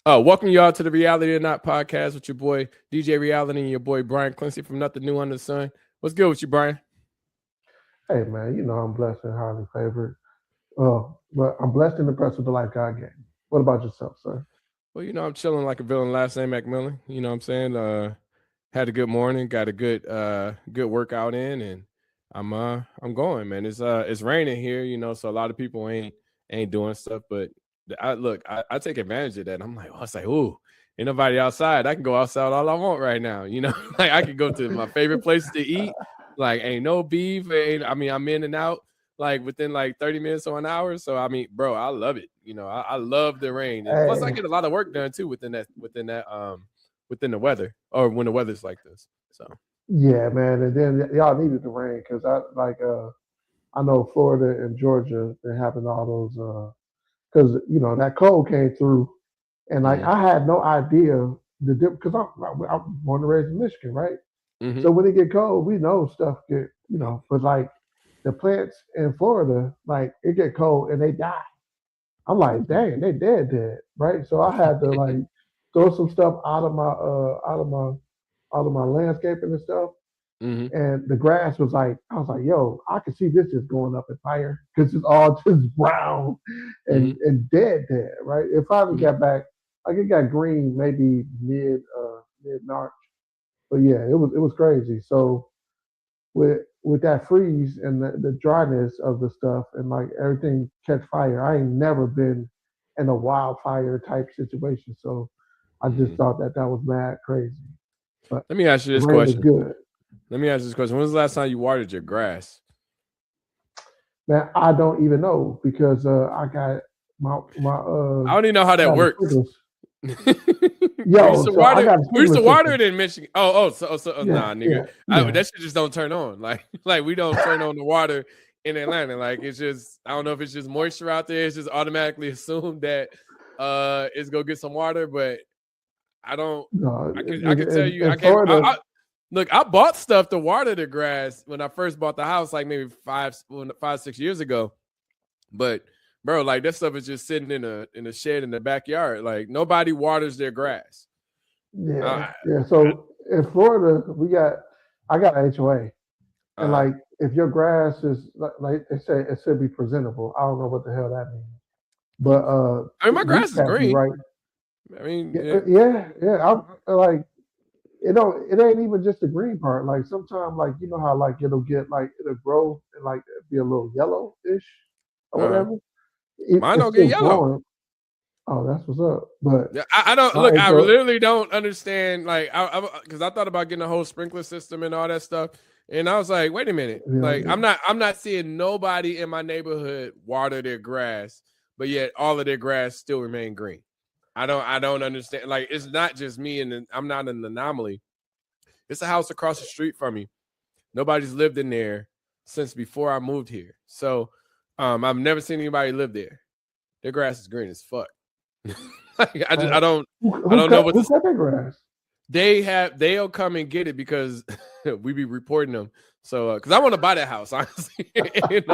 Welcome y'all to the Reality or Not podcast with your boy DJ Reality and your boy Brian Clancy from Nothing New Under the Sun. What's good with you, Brian? Hey man, you know I'm blessed and highly favored. But I'm blessed and impressed with the life God gave me. What about yourself, sir? Well, I'm chilling like a villain. Last name McMillan. You know what I'm saying? Had a good morning, got a good workout in, and I'm going, man. It's raining here, so a lot of people ain't doing stuff, but I take advantage of that. I'm like, it's like, ooh, ain't nobody outside. I can go outside all I want right now. Like I can go to my favorite places to eat. Like ain't no beef. I'm in and out like within like 30 minutes or an hour. So bro, I love it. I love the rain. And plus I Hey, get a lot of work done too within the weather or when the weather's like this. So yeah, man, and then y'all needed the rain because I know Florida and Georgia they having all those because that cold came through and like mhm, I had no idea the dip because I'm born and raised in Michigan, right? mhm. So when it get cold, we know stuff get but like the plants in Florida, like it get cold and they die. I'm like, dang, they dead, right? So I had to like throw some stuff out of my landscaping and stuff. Mhm, And the grass was like, I was like, yo, I can see this just going up in fire because it's all just brown mhm, and dead, right? It finally mhm. got back, like it got green maybe mid March, but yeah, it was crazy. So with that freeze and the dryness of the stuff and like everything catch fire. I ain't never been in a wildfire type situation, so I just Mhm. thought that was mad crazy. But Let me ask you the this rain was question. good, Let me ask you this question. When was the last time you watered your grass? man. I don't even know because I got my I don't even know how I that got the works. sprinklers. we used Yo, to so I water. got a We used sprinkler to water system. it in Michigan. Yeah, Nah, nigga. yeah, yeah. That shit just don't turn on. Like we don't turn on the water in Atlanta. Like it's just I don't know if it's just moisture out there. It's just automatically assumed that it's gonna get some water, but I don't. No, I could tell you. in Florida, Look. I bought stuff to water the grass when I first bought the house, like maybe 6 years ago. But bro, like that stuff is just sitting in a shed in the backyard. Like nobody waters their grass. yeah, I, yeah. So in Florida, I got an HOA. And uh, like, if your grass is like they say, it should be presentable. I don't know what the hell that means, but my these grass is cats be green. right. I mean, Yeah, yeah. yeah. I like it ain't even just the green part. Like sometimes, like you know how like it'll grow and like be a little yellow-ish or Uh-huh. whatever. Mine It's don't get still yellow. growing. Oh, that's what's up. But Yeah, I don't my look. I HOA, literally don't understand. Like, because I thought about getting a whole sprinkler system and all that stuff, and I was like, wait a minute. you know, Like, I'm not seeing nobody in my neighborhood water their grass, but yet all of their grass still remain green. I don't understand. Like, it's not just me, and I'm not an anomaly. It's a house across the street from me. Nobody's lived in there since before I moved here. So, I've never seen anybody live there. Their grass is green as fuck. Like, uh, I don't know what who to. cut their grass? They'll come and get it because we be reporting them. So because I want to buy that house, honestly. And,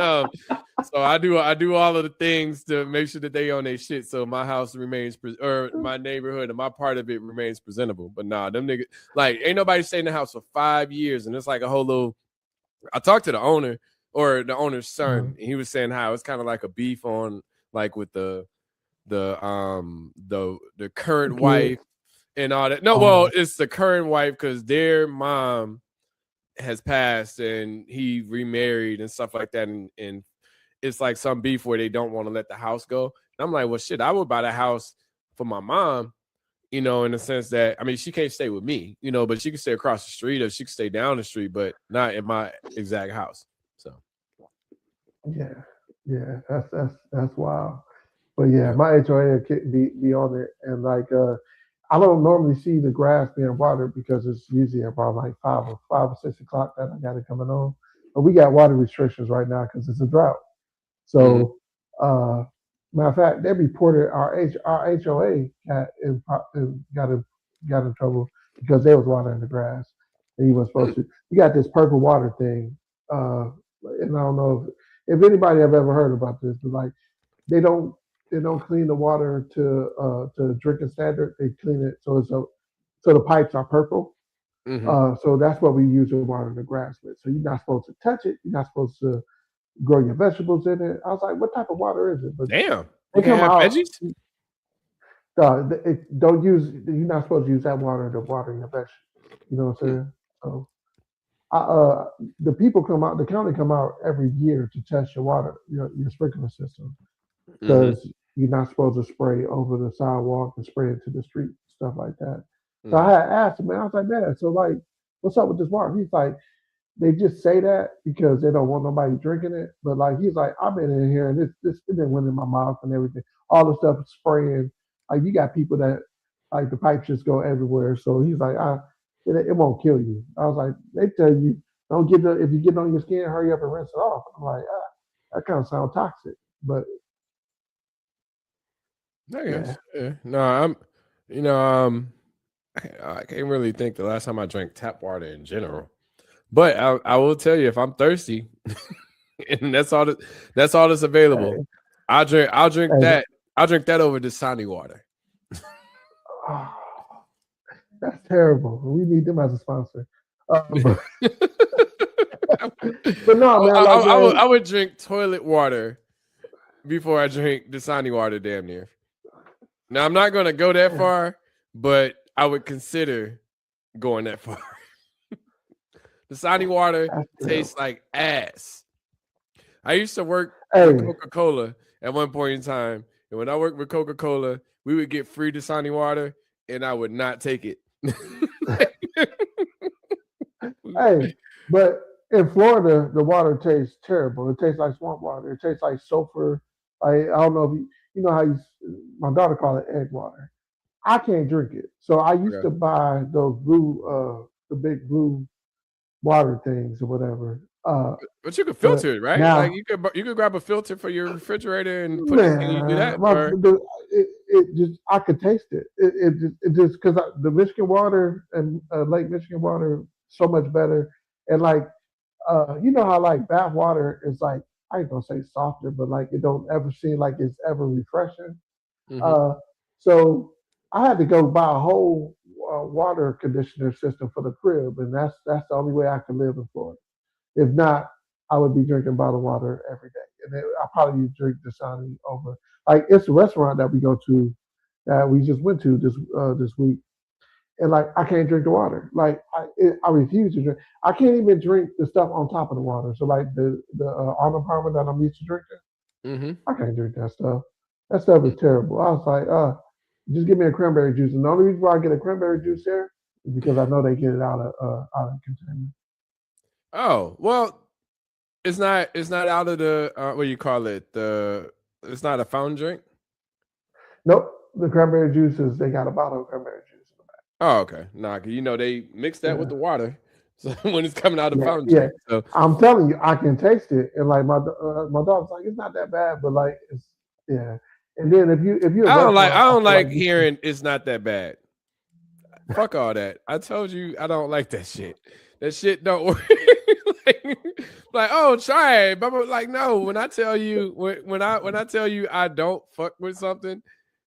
so I do all of the things to make sure that they own their shit. So my house remains or my neighborhood and my part of it remains presentable. But nah, them niggas like ain't nobody stayed in the house for 5 years, and it's like a whole little. I talked to the owner or the owner's Uh, son, and he was saying how it's kind of like a beef on like with the the current kids. wife and all that. No, well, Oh, it's the current wife because their mom has passed and he remarried and stuff like that. And it's like some beef where they don't want to let the house go. And I'm like, well, shit, I would buy the house for my mom, in the sense that, she can't stay with me, but she can stay across the street or she can stay down the street, but not in my exact house. So, yeah, yeah. That's wild. But yeah, yeah. my HOA be on it, and like I don't normally see the grass being watered because it's usually about like 5 or 6 o'clock that I got it coming on. But we got water restrictions right now because it's a drought. Mm-hmm. So, matter of fact, they reported our HOA got in trouble because they was watering the grass and he was supposed to. You got this purple water thing, and I don't know if anybody have ever heard about this, but like they don't. they don't clean the water to drinking standard. They clean it so the pipes are purple. So that's what we use the water in the grass with. So you're not supposed to touch it. You're not supposed to grow your vegetables in it. I was like, what type of water is it? But Damn, they you can come have out. veggies. Don't use. You're not supposed to use that water to water your vegetables. You know what I'm saying? So, the people come out. The county come out every year to test your water, your sprinkler system, because you're not supposed to spray over the sidewalk and spray into the street, stuff like that. So I had asked him, man. I was like, man, so like, what's up with this water? He's like, they just say that because they don't want nobody drinking it. But like he's like, I've been in here and this it been went in my mouth and everything. All the stuff is spraying. Like you got people that like the pipes just go everywhere. So he's like, it won't kill you. I was like, they tell you don't get if you get on your skin, hurry up and rinse it off. I'm like, that kind of sounds toxic. But I guess. Yeah. No, I can't really think the last time I drank tap water in general. But I will tell you, if I'm thirsty, and that's all that's available, hey, I'll drink hey, that. I'll drink that over Dasani water. oh, that's terrible. We need them as a sponsor. But no, man. I would drink toilet water before I drink Dasani water. Damn near. Now I'm not gonna go that far, but I would consider going that far. Dasani water tastes like ass. I used to work with Coca-Cola at one point in time. And when I worked with Coca-Cola, we would get free Dasani water and I would not take it. Hey, but in Florida, the water tastes terrible. It tastes like swamp water. It tastes like sulfur. I don't know if you know how my daughter called it egg water. I can't drink it. So I used to buy those blue, the big blue water things or whatever. But you could filter it, right? Now, like you could grab a filter for your refrigerator and put it. Can you do that? It just I could taste it. It just because the Michigan water and Lake Michigan water so much better. And like you know how like bath water is like I ain't gonna say softer, but like it don't ever seem like it's ever refreshing. So I had to go buy a whole water conditioner system for the crib, and that's the only way I can live in Florida. If not, I would be drinking bottled water every day, and then I probably drink Dasani over. Like it's a restaurant that we go to that we just went to this week, and like I can't drink the water. Like I refuse to drink. I can't even drink the stuff on top of the water. So like the Arnold Palmer that I'm used to drinking, I can't drink that stuff. That stuff is terrible. I was like, just give me a cranberry juice. And the only reason why I get a cranberry juice there is because I know they get it out of container. Oh well, it's not out of the what do you call it? It's not a fountain drink. Nope, the cranberry juices they got a bottle of cranberry juice in the back. Oh okay, nah, cause you know they mix that with the water, so when it's coming out of the fountain drink. So I'm telling you, I can taste it, and like my dog's like, it's not that bad, but like it's And then if you I don't like hearing it's not that bad. Fuck all that. I told you I don't like that shit. That shit don't work. like, oh, try it. But I'm like, no, when I tell you when I tell you I don't fuck with something,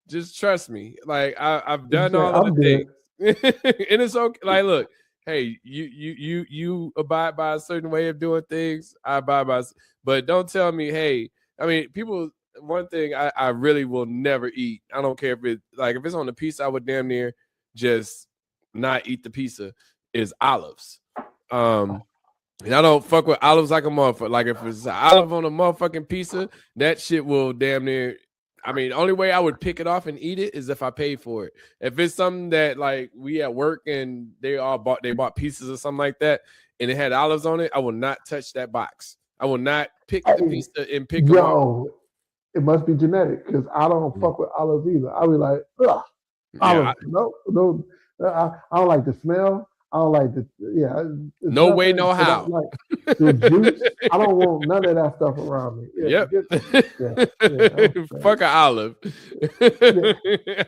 just trust me. Like I've done all of the things. And it's okay. Like, look, hey, you abide by a certain way of doing things. I abide by, but don't tell me, hey, I mean, people. One thing I really will never eat. I don't care if it's on the pizza, I would damn near just not eat the pizza. Is olives. And I don't fuck with olives like a motherfucker. Like if it's an olive on a motherfucking pizza, that shit will damn near. I mean, the only way I would pick it off and eat it is if I paid for it. If it's something that like we at work and they bought pizzas or something like that, and it had olives on it, I will not touch that box. I will not pick the pizza and pick them off. It must be genetic because I don't fuck with olives either. I'll be like, ugh, olives. No. I don't like the smell. I don't like the no way, no how. Like the juice. I don't want none of that stuff around me. Fuck an olive.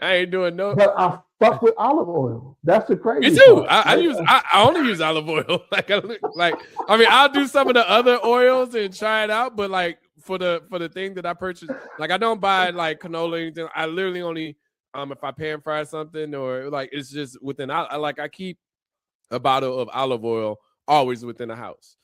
I ain't doing no. But I fuck with olive oil. That's the crazy. Me too. I only use olive oil. I mean, I'll do some of the other oils and try it out, but like for the thing that I purchased. Like I don't buy like canola or anything. I literally only if I pan fry something or like it's just within. I keep a bottle of olive oil always within the house.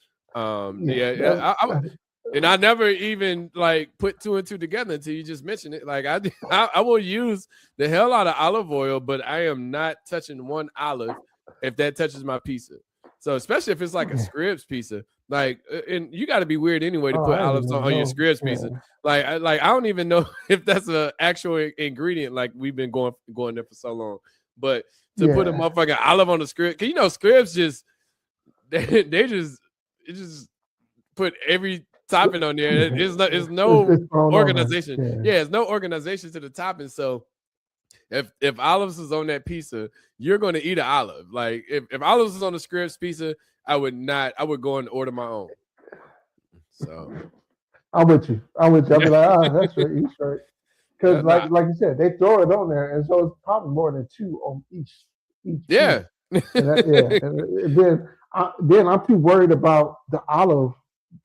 And I never even like put two and two together until you just mentioned it. Like I will use the hell out of olive oil, but I am not touching one olive if that touches my pizza. So especially if it's like a Scribs pizza, like, and you got to be weird anyway to put olives on your Scribs pizza. Like I don't even know if that's an actual ingredient. Like we've been going there for so long, but to put a motherfucking olive on the Scribs, cause you know Scribs just they just put every topping on there. It's no organization. It's no organization to the topping. So if olives is on that pizza, you're going to eat an olive. Like if olives is on the Scribs pizza, I would go and order my own. So I'm with you. I'll be like, that's right, he's right. Because like you said, they throw it on there, and so it's probably more than two on each. Yeah. And then I'm too worried about the olive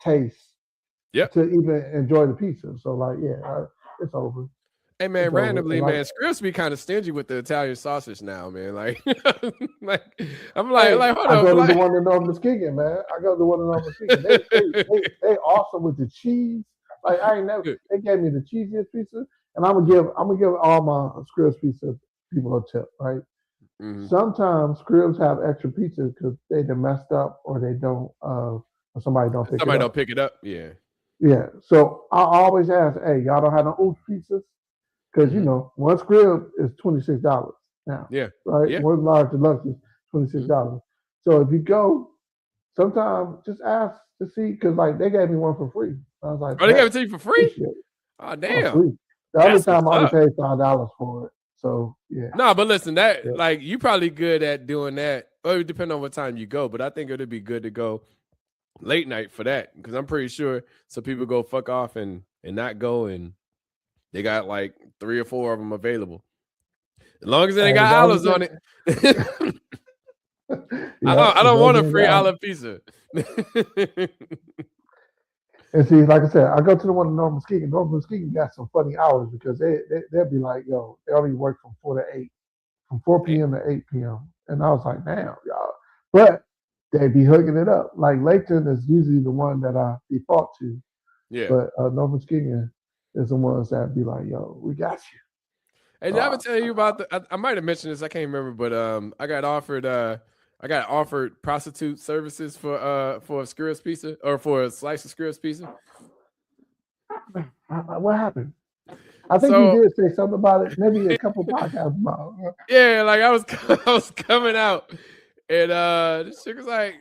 taste to even enjoy the pizza. So like, it's over. Hey man, randomly, man, Scribs be kind of stingy with the Italian sausage now, man. Like, I'm like, hold on. I go to the one in North Muskegon, man. They awesome with the cheese. Like they gave me the cheesiest pizza, and I'm gonna give all my Scribs pizza people a tip, right? Mm-hmm. Sometimes Scribs have extra pizza because they done messed up or they don't, or somebody don't pick it up. Yeah. Yeah. So I always ask, hey, y'all don't have no old pizzas? Because you know, one Scrib is $26 now. Yeah. Right? Yeah. One large deluxe is $26. Mm-hmm. So if you go, sometimes just ask to see, because like they gave me one for free. I was like, they gave it to you for free? Oh damn. The other time I only paid $5 for it. So yeah. No, but listen, like you probably good at doing that. Or it depends on what time you go, but I think it'd be good to go late night for that, because I'm pretty sure some people go fuck off and not go, and they got like 3 or 4 of them available. As long as they got olives on it. I don't want a free olive pizza. And see, like I said, I go to the one in North Muskegon. North Muskegon got some funny hours because they'll be like, yo, they only work from 4 to 8, from 4 p.m. to 8 p.m. And I was like, damn, y'all. But they be hooking it up. Like Layton is usually the one that I default to. Yeah. But North Muskegon is the ones that be like, yo, we got you. Hey, did I ever tell you about I might have mentioned this, I can't remember, but I got offered prostitute services for a Scribs pizza, or for a slice of Scribs pizza. What happened? I think you did say something about it, maybe a couple podcasts about it. Yeah, like I was coming out, and this chick was like,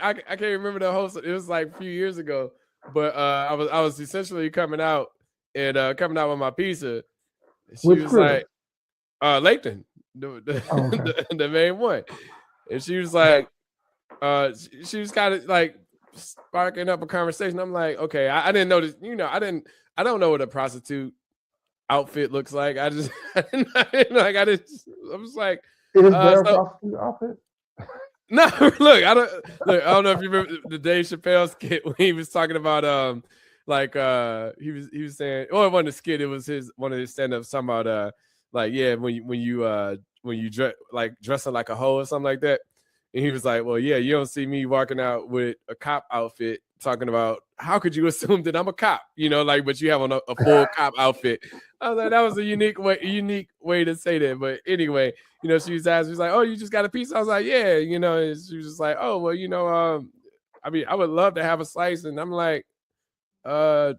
I can't remember the whole. It was like a few years ago, but I was essentially coming out with my pizza. She was like, Layton, the main one. And she was like, she was kind of like sparking up a conversation. I'm like, okay, I didn't know this, I don't know what a prostitute outfit looks like. I was like, is there a prostitute outfit? No, look, I don't know if you remember the Dave Chappelle skit when he was talking about he was saying, it wasn't a skit, it was one of his stand-ups talking about when you dressing like a hoe or something like that. And he was like, well, yeah, you don't see me walking out with a cop outfit talking about how could you assume that I'm a cop, but you have on a full cop outfit. I was like, that was a unique way to say that. But anyway, she was asking, she was like, oh, you just got a piece? I was like, yeah, and she was just like, oh, well, I would love to have a slice. And I'm like, then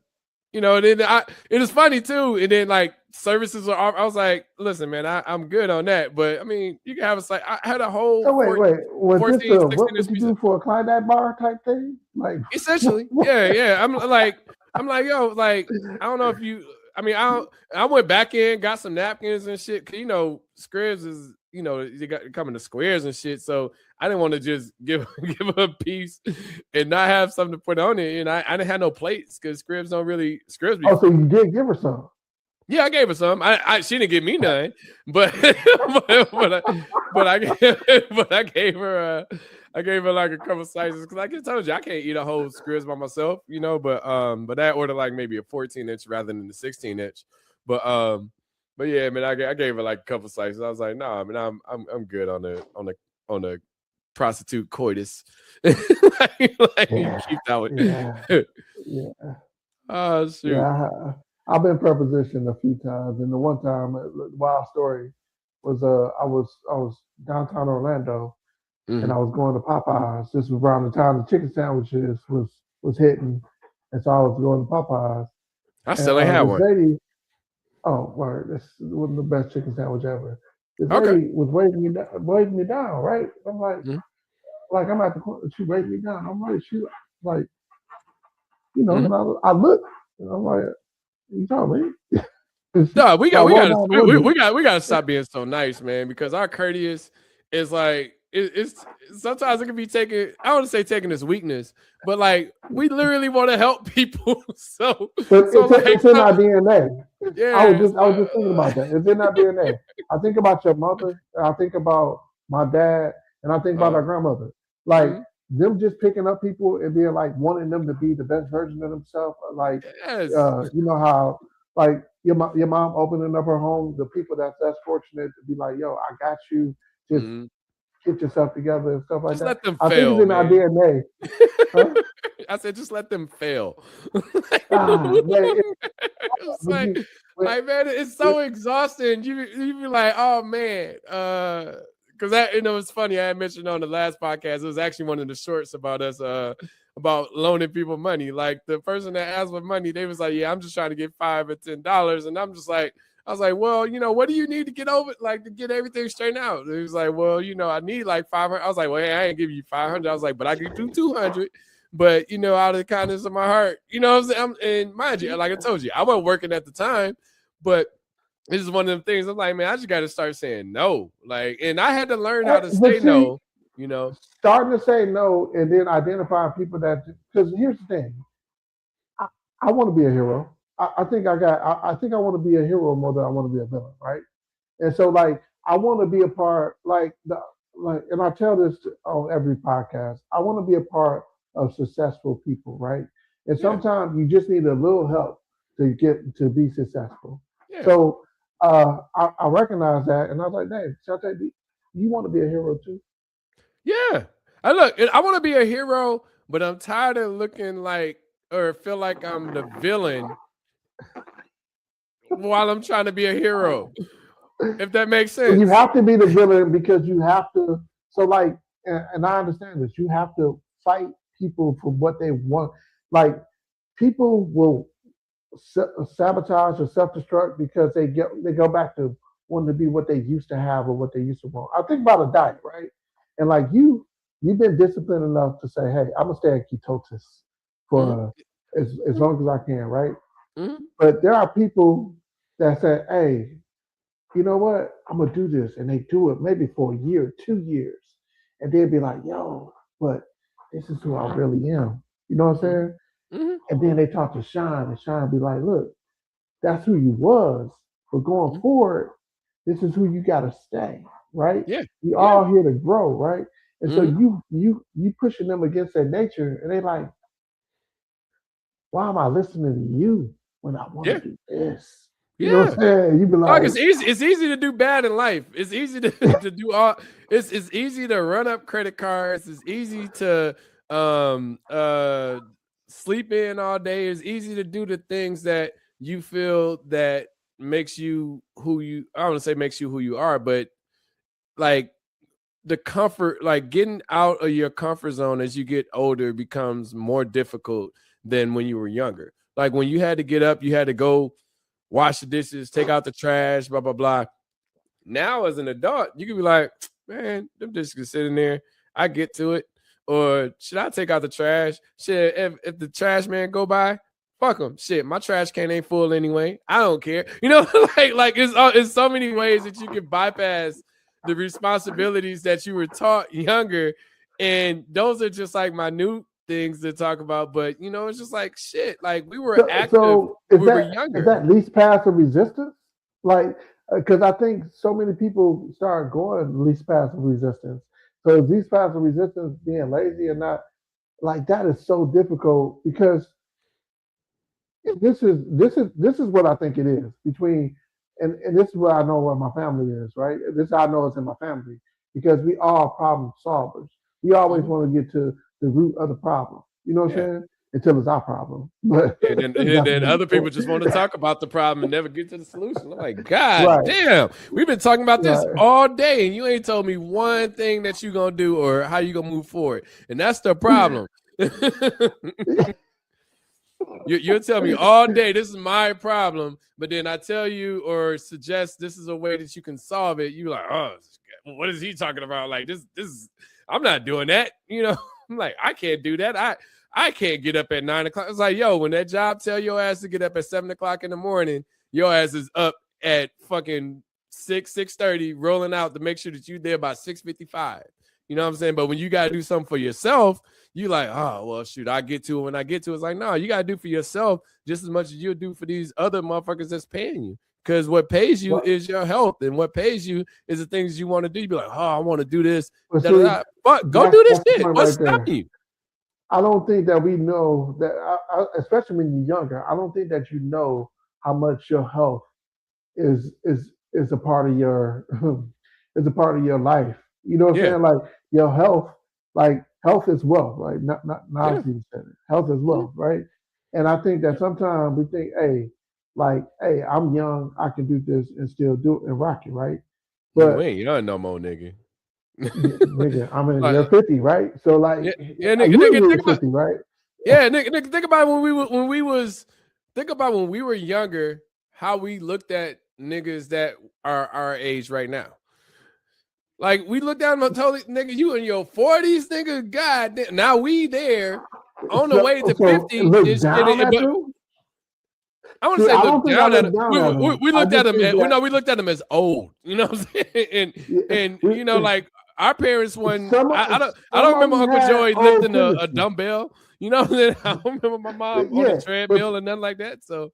it was funny too. And then like services are off. I was like, listen, man, I'm good on that. But I mean, you can have a slice. I had a whole. So wait. Was 14, this what would you do for a Klondike bar type thing? Like essentially, yeah. I'm like, yo, like, I don't know if you. I went back in, got some napkins and shit. Scribs is, you got coming to squares and shit. So I didn't want to just give her a piece and not have something to put on it. And I didn't have no plates because Scribs don't really. So you did give her some? Yeah, I gave her some. She didn't give me none, but but I gave her like a couple slices because like I told you I can't eat a whole Skriz by myself, But I ordered like maybe a 14-inch rather than the 16-inch. But yeah, man, I gave her like a couple slices. I was like, nah, man, I'm good on the prostitute coitus. like you keep that one. Yeah. Oh shoot. Yeah, I've been prepositioned a few times, and the one time, wild story, was I was downtown Orlando, and I Mhm. was going to Popeyes. This was around the time the chicken sandwiches was hitting, and so I was going to Popeyes, I and still ain't had this one. lady, oh, word, this wasn't the best chicken sandwich ever. This Okay. lady was waving me down, right? I'm Mhm. like I'm at the corner, she waved me down. I'm like, she like, Mhm. and I look, and I'm like, you talking me? No, we So I got we rolled got down the we, window. we got to stop being so nice, man. Because our courteous is like it's sometimes it can be taken. I don't want to say taking as weakness, but like we literally want to help people. But So like it's in our DNA. yeah, I was just thinking about that. It's in our DNA. I think about your mother, and I think about my dad, and I think about our grandmother. Like mhm. them just picking up people and being like wanting them to be the best version of themselves. Like Yes. you know how like your mom opening up her home, the people that's less fortunate to be like, yo, I got you. Just Mhm. get yourself together and stuff like Just that. let them I think it's fail, in our man. DNA. Huh? I said, just let them fail. Man, It's when like, you when, man, it's when so exhausting. You be like, oh man, because that it's funny. I had mentioned on the last podcast. It was actually one of the shorts about us, about loaning people money. Like the person that asked for money, they was like, yeah, I'm just trying to get $5 or $10, and I'm just like. I was like, well, what do you need to get over, like, to get everything straightened out? He was like, well, I need like 500. I was like, well, hey, I ain't give you 500. I was like, but I could do 200. But out of the kindness of my heart, what I'm saying. And mind you, like I told you, I wasn't working at the time, but this is one of them things. I'm like, man, I just got to start saying no. Like, and I had to learn how to but say see, no. You know. starting to say no and then identifying people that because here's the thing, I, I want to be a hero. I think I think I want to be a hero more than I want to be a villain, right? And so like I want to be a part and I tell this on every podcast. I want to be a part of successful people, right? And Yeah. sometimes you just need a little help to get to be successful. Yeah. So I recognize that, and I was like, "Dave, Shante, you want to be a hero too?" Yeah. I want to be a hero, but I'm tired of looking like or feel like I'm the villain while I'm trying to be a hero. If that makes So you sense. have to be the villain because you have to. So like, and I understand this. You have to fight people for what they want. Like people will sabotage or self-destruct because they go back to wanting to be what they used to have or what they used to want. I think about a diet, right? And like you've been disciplined enough to say, hey, I'm gonna stay at ketosis Mm-hmm. for as long as I can, right? Mm-hmm. But there are people that say, hey, you know what? I'm gonna do this, and they do it maybe for a year, 2 years, and they'll be like, yo, but this is who I really am. You know what I'm saying? Mm-hmm. And then they talk to Sean, and Sean be like, look, that's who you was. But going Mm-hmm. forward, this is who you gotta stay, right? Yeah. We Yeah. all here to grow, right? And so Mm-hmm. you pushing them against their nature, and they like, why am I listening to you when I want Yeah. to do this? You know what Yeah. I'm saying? You be Like like, it's easy. It's easy to do bad in life. It's easy to do all. It's easy to run up credit cards. It's easy to um uh sleep in all day. It's easy to do the things that you feel that makes you who you. I don't want to say makes you who you are, but like the comfort, like getting out of your comfort zone as you get older becomes more difficult than when you were younger. Like when you had to get up, you had to go wash the dishes, take out the trash, blah, blah, blah. Now, as an adult, you can be like, man, them dishes can sit in there. I get to it. Or should I take out the trash? Shit, if the trash man go by, fuck him. Shit, my trash can ain't full anyway. I don't care. Like it's so many ways that you can bypass the responsibilities that you were taught younger. And those are just like minute things to talk about, but you know, it's just like shit. Like we were active So when is we were that younger. least path of resistance? Like, because I think so many people start going least path of resistance. So is least path of resistance being lazy or not? Like that is so difficult because this is what I think it is between and this is where I know where my family is, right? This I know it's in my family because we are problem solvers. We always Mhm. want to get to the root of the problem. You know what I'm Yeah. saying? Until it's our problem. But And that's then another other people story. just want to talk about the problem and never get to the solution. I'm like, God Right, damn, we've been talking about this right. all day, and you ain't told me one thing that you gonna do or how you gonna move forward. And that's the problem. You'll tell me all day this is my problem, but then I tell you or suggest this is a way that you can solve it. You like, oh, what is he talking about? Like this is I'm not doing that. You know, I'm like, I can't do that. I can't get up at 9 o'clock. It's like, yo, when that job tell your ass to get up at 7 o'clock in the morning, your ass is up at fucking 6:30, rolling out to make sure that you're there by 6:55. You know what I'm saying? But when you gotta do something for yourself, you like, oh, well, shoot, I get to it when I get to it. It's like, no, you got to do for yourself just as much as you'll do for these other motherfuckers that's paying you. Because what pays you Well, is your health, and what pays you is the things you want to do. You be like, oh, I want to do this. but Da, da, see, da. But go do this that's the shit. point What's right there. stopping you? I don't think that we know that, especially when you're younger. I don't think that you know how much your health is a part of your is a part of your life. You know what I'm Yeah. saying? Your health, like health is wealth, right? Not Yeah. Nazis said it. Health is Mhm. wealth, right? And I think that sometimes we think, hey, I'm young, I can do this and still do it and rock it, right? You But ain't young no more, nigga. nigga, I'm in Like, year 50, right? So like, yeah, yeah, you in nigga, year think about 50, right? yeah, nigga, think about think about when we were younger, how we looked at niggas that are our age right now. Like we looked down and told nigga, you in your 40s, nigga. God damn. Now we there on the way to So 50 look and down shit. at But them. I want to See, say I look don't think I down at look him. down at them. We I looked at just him. think that We looked at him as old. You know what I'm saying? yeah, And you know, like our parents when some I don't of remember them Uncle had Joey old lifting a tendencies. dumbbell. You know, I don't remember my mom on the Yeah, but treadmill and nothing like that. So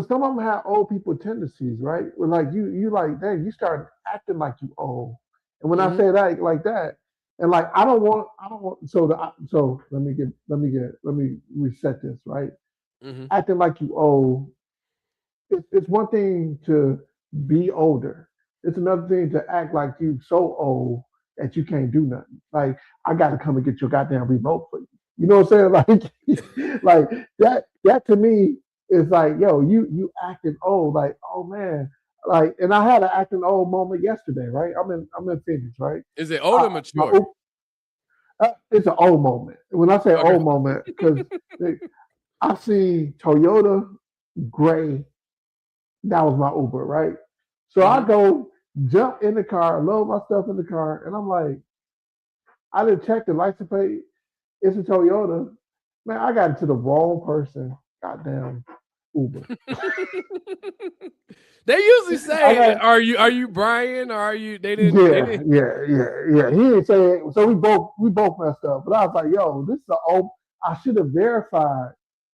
some of them have old people tendencies, right? Where like you like, dang, you start acting like you old. And when I mhm, say that like that, and like I don't want. So let me reset this, right? mhm. Acting like you old. It's one thing to be older. It's another thing to act like you so old that you can't do nothing. Like I got to come and get your goddamn remote for you. You know what I'm saying? Like that to me is like, yo, you acting old. Like, oh man, like, and I had an acting old moment yesterday, right? I'm in Phoenix, right? Is it old or My mature? it's an old moment. When I say Okay. old moment, because I see Toyota gray, that was my Uber, right? So I Mhm. go jump in the car, load my stuff in the car, and I'm like, I didn't check the license plate. It's a Toyota. Man, I got into the wrong person. Goddamn Uber. They usually I say, got are you Brian or are you they yeah, didn't yeah. He didn't say it. So we both messed up. But I was like, yo, this is a old. I should have verified.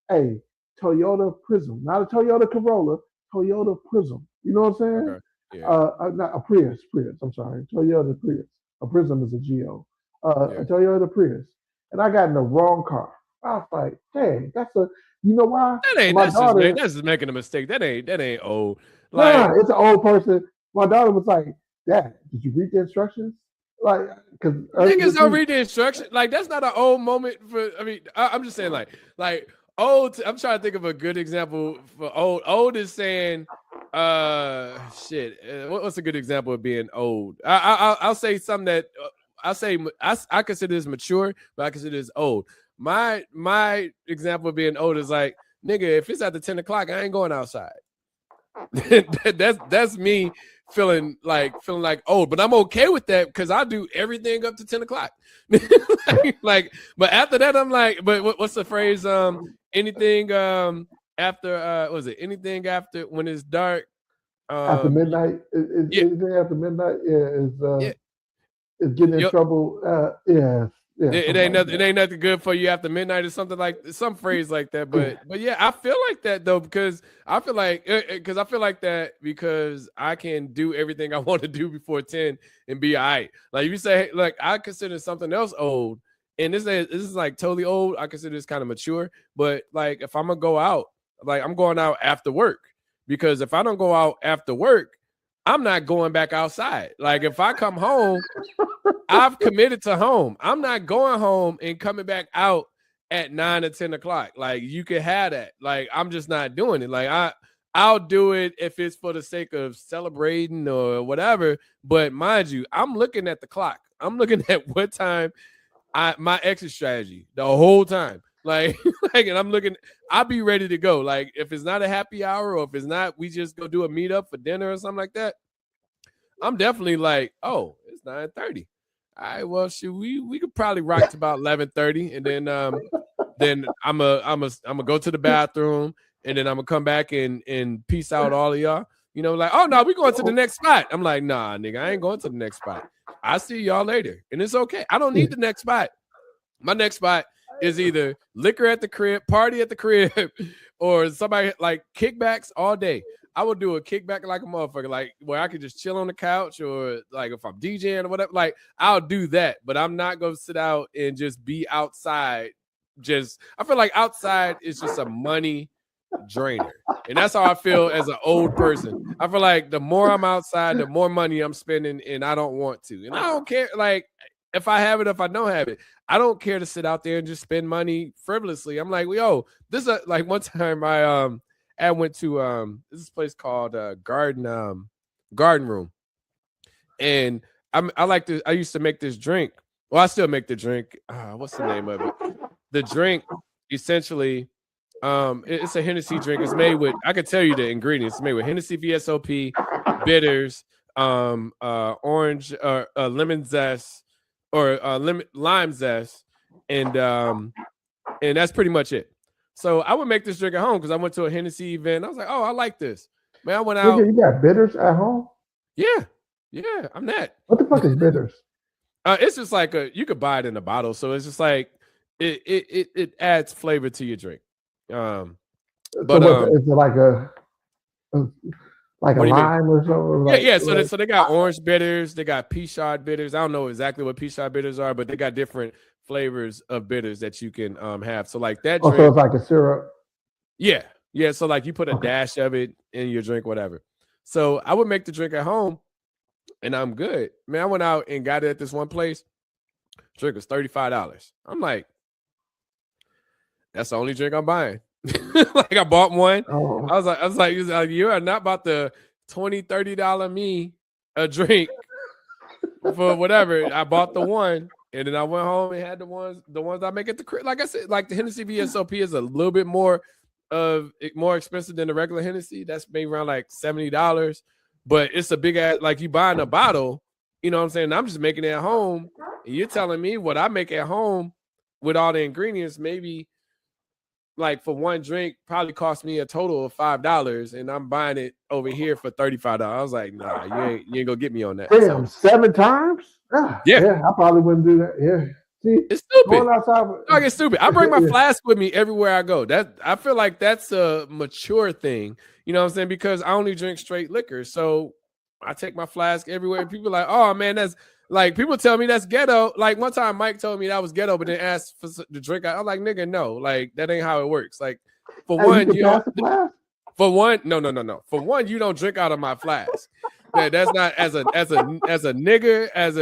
Hey, Toyota Prism, not a Toyota Corolla, Toyota Prism. You know what I'm saying? Okay. Yeah. Not a Prius. I'm sorry, Toyota Prius. A Prism is a Geo. A Yeah. Toyota Prius, and I got in the wrong car. I was like, dang, that's a. You know why? And my daughter, That's just making a mistake. That ain't old. nah, Like it's an old person. My daughter was like, Dad, did you read the instructions? Like, because niggas don't read the instruction. Like that's not an old moment for. I mean, I'm just saying like old. I'm trying to think of a good example for old. Old is saying, shit. What's a good example of being old? I'll say something that I consider this mature, but I consider this old. My example of being old is like, nigga, if it's after 10 o'clock, I ain't going outside. That's me feeling like old, but I'm okay with that because I do everything up to 10 o'clock. like, but after that, I'm like, but what's the phrase? Anything after what was it? Anything after when it's dark? after Um, midnight. yeah, Anything after midnight, yeah, is getting in yo, trouble. Yeah, Yeah, It ain't nothing. It ain't nothing good for you after midnight or something like some phrase like that. But yeah, I feel like that though because I feel like that because I can do everything I want to do before 10 and be all right. Like if you say like I consider something else old, and this is like totally old. I consider this kind of mature. But like if I'm gonna go out, like I'm going out after work because if I don't go out after work, I'm not going back outside. Like if I come home. I've committed to home. I'm not going home and coming back out at 9 or 10 o'clock. Like you could have that. Like I'm just not doing it. Like I'll do it if it's for the sake of celebrating or whatever. But mind you, I'm looking at the clock. I'm looking at what time my exit strategy the whole time. Like, and I'm looking, I'll be ready to go. Like if it's not a happy hour or if it's not, we just go do a meetup for dinner or something like that. I'm definitely like, oh, it's 9:30. All right, well, shoot, we could probably rock to about 11:30, and then I'm gonna go to the bathroom, and then I'm gonna come back and peace out all of y'all. You know, like, oh no, we going to the next spot. I'm like, nah, nigga, I ain't going to the next spot. I'll see y'all later, and it's okay. I don't need the next spot. My next spot is either liquor at the crib, party at the crib, or somebody like kickbacks all day. I would do a kickback like a motherfucker, like where I could just chill on the couch or like if I'm DJing or whatever, like I'll do that. But I'm not going to sit out and just be outside. I feel like outside is just a money drainer. And that's how I feel as an old person. I feel like the more I'm outside, the more money I'm spending and I don't want to. And I don't care, like if I have it, if I don't have it, I don't care to sit out there and just spend money frivolously. I'm like, yo, this is like one time I went to this place called Garden Room, and I used to make this drink. Well, I still make the drink. What's the name of it? The drink essentially, it's a Hennessy drink. It's made with, I can tell you the ingredients. It's made with Hennessy VSOP, bitters, orange, lemon zest, or lime zest, and that's pretty much it. So I would make this drink at home because I went to a Hennessy event. I was like, oh, I like this. Man, I went out. You got bitters at home? Yeah, I'm that. What the fuck is bitters? It's just like you could buy it in a bottle. So it's just like it adds flavor to your drink. But is it like a lime or something? Like, yeah. So they got orange bitters, they got peachard bitters. I don't know exactly what peachard bitters are, but they got different flavors of bitters that you can have. So like that drink, so it's like a syrup. Yeah. So like you put a dash of it in your drink, whatever. So I would make the drink at home, and I'm good. Man, I went out and got it at this one place. Drink was $35. I'm like, that's the only drink I'm buying. Like I bought one. Oh. I was like, you are not about the $20-$30 me a drink for whatever. I bought the one, and then I went home and had the ones I make at the crib. Like I said, like the Hennessy VSOP is a little bit more expensive than the regular Hennessy. That's maybe around like $70, but it's a big ass, like you buying a bottle, you know what I'm saying? I'm just making it at home, and you're telling me what I make at home with all the ingredients, maybe like for one drink probably cost me a total of $5, and I'm buying it over here for $35. I was like, nah, you ain't gonna get me on that. Damn, 7 times? Yeah, I probably wouldn't do that. Yeah. See, it's stupid. Going outside I get stupid. I bring my flask with me everywhere I go. I feel like that's a mature thing. You know what I'm saying? Because I only drink straight liquor. So I take my flask everywhere. People are like, oh man, that's like, people tell me that's ghetto. Like one time Mike told me that was ghetto, but then asked for the drink. I'm like, nigga, no, like that ain't how it works. Like for one, you don't, for one, no. For one, you don't drink out of my flask. That's not as a nigga, as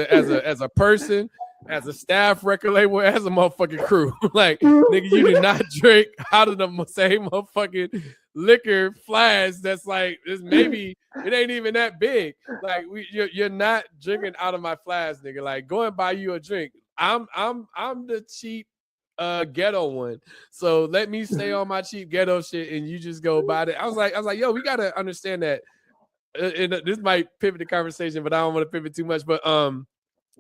a person, as a staff record label, as a motherfucking crew. Like, nigga, you do not drink out of the same motherfucking liquor flask. That's like, it ain't even that big. Like, you're not drinking out of my flask, nigga. Like, go and buy you a drink. I'm the cheap ghetto one. So let me stay on my cheap ghetto shit, and you just go buy it. I was like, yo, we gotta understand that. This might pivot the conversation, but I don't want to pivot too much. But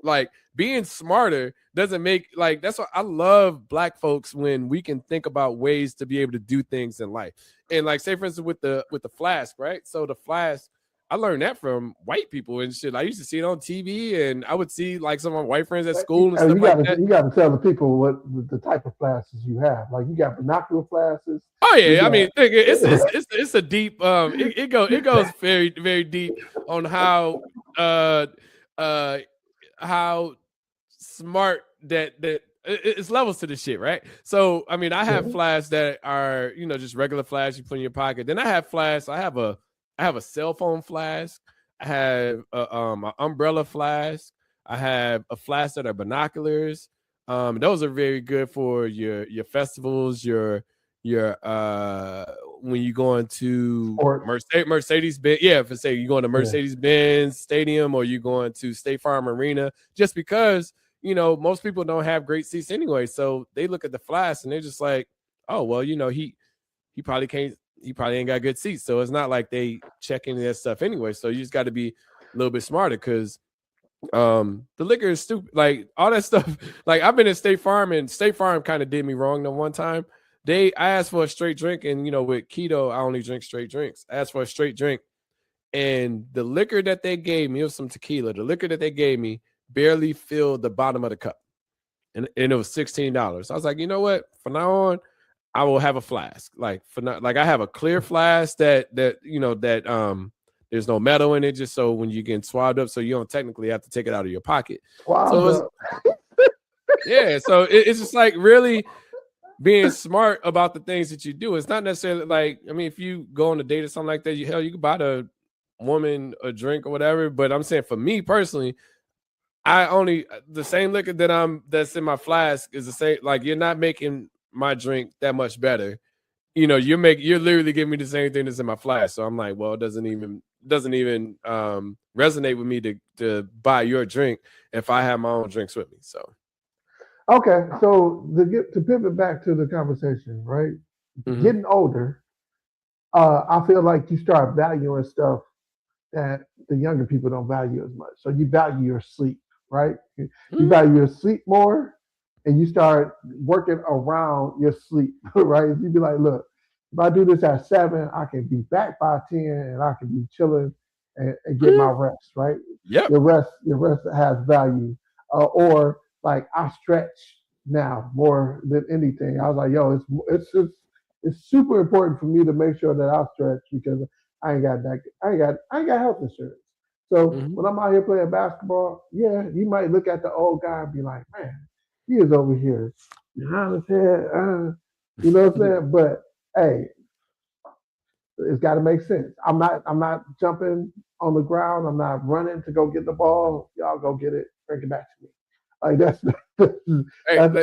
like being smarter doesn't make, like, that's what I love Black folks, when we can think about ways to be able to do things in life. And like, say for instance with the flask, right? So the flask, I learned that from white people and shit. I used to see it on TV, and I would see like some of my white friends at school and stuff like that. You got to tell the people what the type of flashes you have. Like you got binocular flashes. Oh yeah, I mean, it's a deep. It goes very very deep on how smart that it's levels to the shit, right? So I mean, I have flash that are just regular flash you put in your pocket. Then I have flash. I have a cell phone flash. I have an umbrella flash. I have a flash that are binoculars. Those are very good for your festivals, your when you go into Mercedes-Benz, if say you're going to Mercedes-Benz Stadium or you're going to State Farm Arena, just because most people don't have great seats anyway, so they look at the flash and they're just like, oh well, he probably ain't got good seats, so it's not like they check into that stuff anyway. So you just got to be a little bit smarter because the liquor is stupid, like all that stuff. Like I've been at State Farm and State Farm kind of did me wrong the one time. I asked for a straight drink, and with keto, I only drink straight drinks. I asked for a straight drink, and the liquor that they gave me, it was some tequila. The liquor that they gave me barely filled the bottom of the cup, and it was $16. I was like, you know what? From now on, I will have a flask. Like I have a clear flask that there's no metal in it, just so when you get swabbed up, so you don't technically have to take it out of your pocket. So it's just like really being smart about the things that you do. It's not necessarily like, I mean, if you go on a date or something like that, you can buy the woman a drink or whatever. But I'm saying for me personally, the same liquor that's in my flask is the same. Like you're not making my drink that much better. You're literally giving me the same thing that's in my flask. So I'm like, well, it doesn't even resonate with me to buy your drink if I have my own drinks with me. So. Okay, so to pivot back to the conversation, right? Mm-hmm. Getting older, I feel like you start valuing stuff that the younger people don't value as much. So you value your sleep, right? You value your sleep more, and you start working around your sleep, right? You be like, look, if I do this at 7, I can be back by 10, and I can be chilling and get my rest, right? Yeah. Your rest has value, or like I stretch now more than anything. I was like, yo, it's super important for me to make sure that I stretch because I ain't got health insurance. So when I'm out here playing basketball, you might look at the old guy and be like, man, he is over here behind his head, you know what I'm saying? But hey, it's got to make sense. I'm not jumping on the ground. I'm not running to go get the ball. Y'all go get it, bring it back to me. Like that's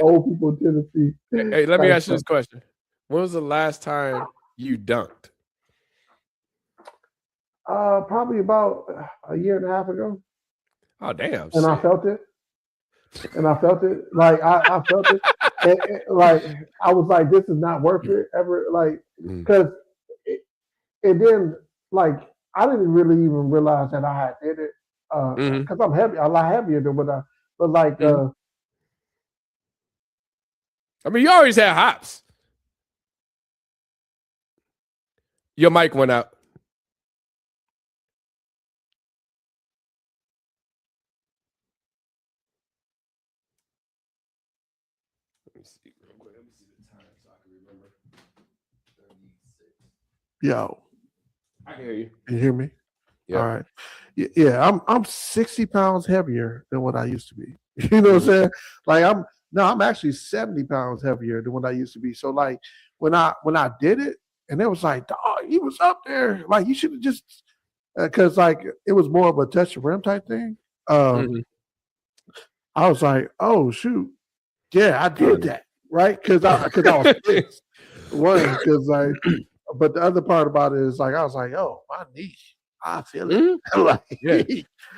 old people tendency. Hey, let me ask you this question: when was the last time you dunked? Probably about a year and a half ago. Oh damn! And I felt it. Like I felt it. And like I was like, this is not worth it ever. Like because it then like I didn't really even realize that I had did it because I'm heavy, a lot heavier than what I. But like, I mean, you always had hops. Your mic went out. Let me see real quick. Let me see the time so I can remember. 36. Yo, I hear you. You hear me? Yep. All right. Yeah, I'm 60 pounds heavier than what I used to be. You know what I'm saying? Like I'm actually 70 pounds heavier than what I used to be. So like when I did it, and it was like, dog, he was up there. Like you should have just because like it was more of a touch the rim type thing. I was like, oh shoot, yeah, I did that, right? Because I was pissed. One, because like, but the other part about it is like I was like, oh, my knee. I feel it. Like, yeah.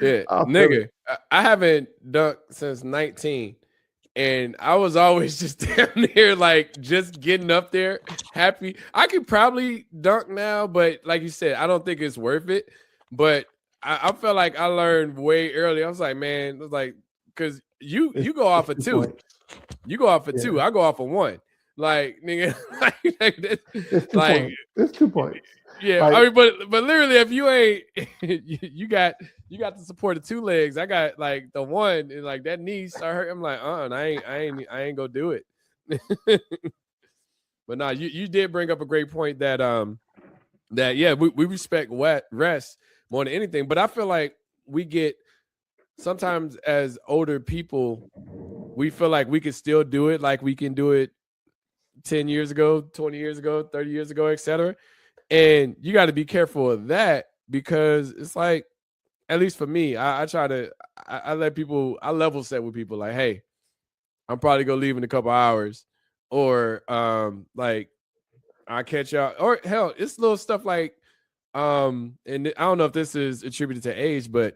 Nigga, I haven't dunked since 19. And I was always just down there, like just getting up there, happy. I could probably dunk now, but like you said, I don't think it's worth it. But I felt like I learned way early. I was like, man, because you go off of 2. You go off of 2. I go off of 1. Like, nigga, it's 2 points. Yeah, Like, I mean, but literally, if you ain't, you got the support of two legs. I got like the one, and like that knee start hurt. I'm like, I ain't gonna do it. But nah, you did bring up a great point that yeah, we respect rest more than anything. But I feel like we get sometimes as older people, we feel like we can still do it, like we can do it 10 years ago, 20 years ago, 30 years ago, etc. And you got to be careful of that because it's like, at least for me, I try to, I let people, I level set with people like, hey, I'm probably gonna leave in a couple hours, or like I catch y'all, or hell, it's little stuff like, and I don't know if this is attributed to age, but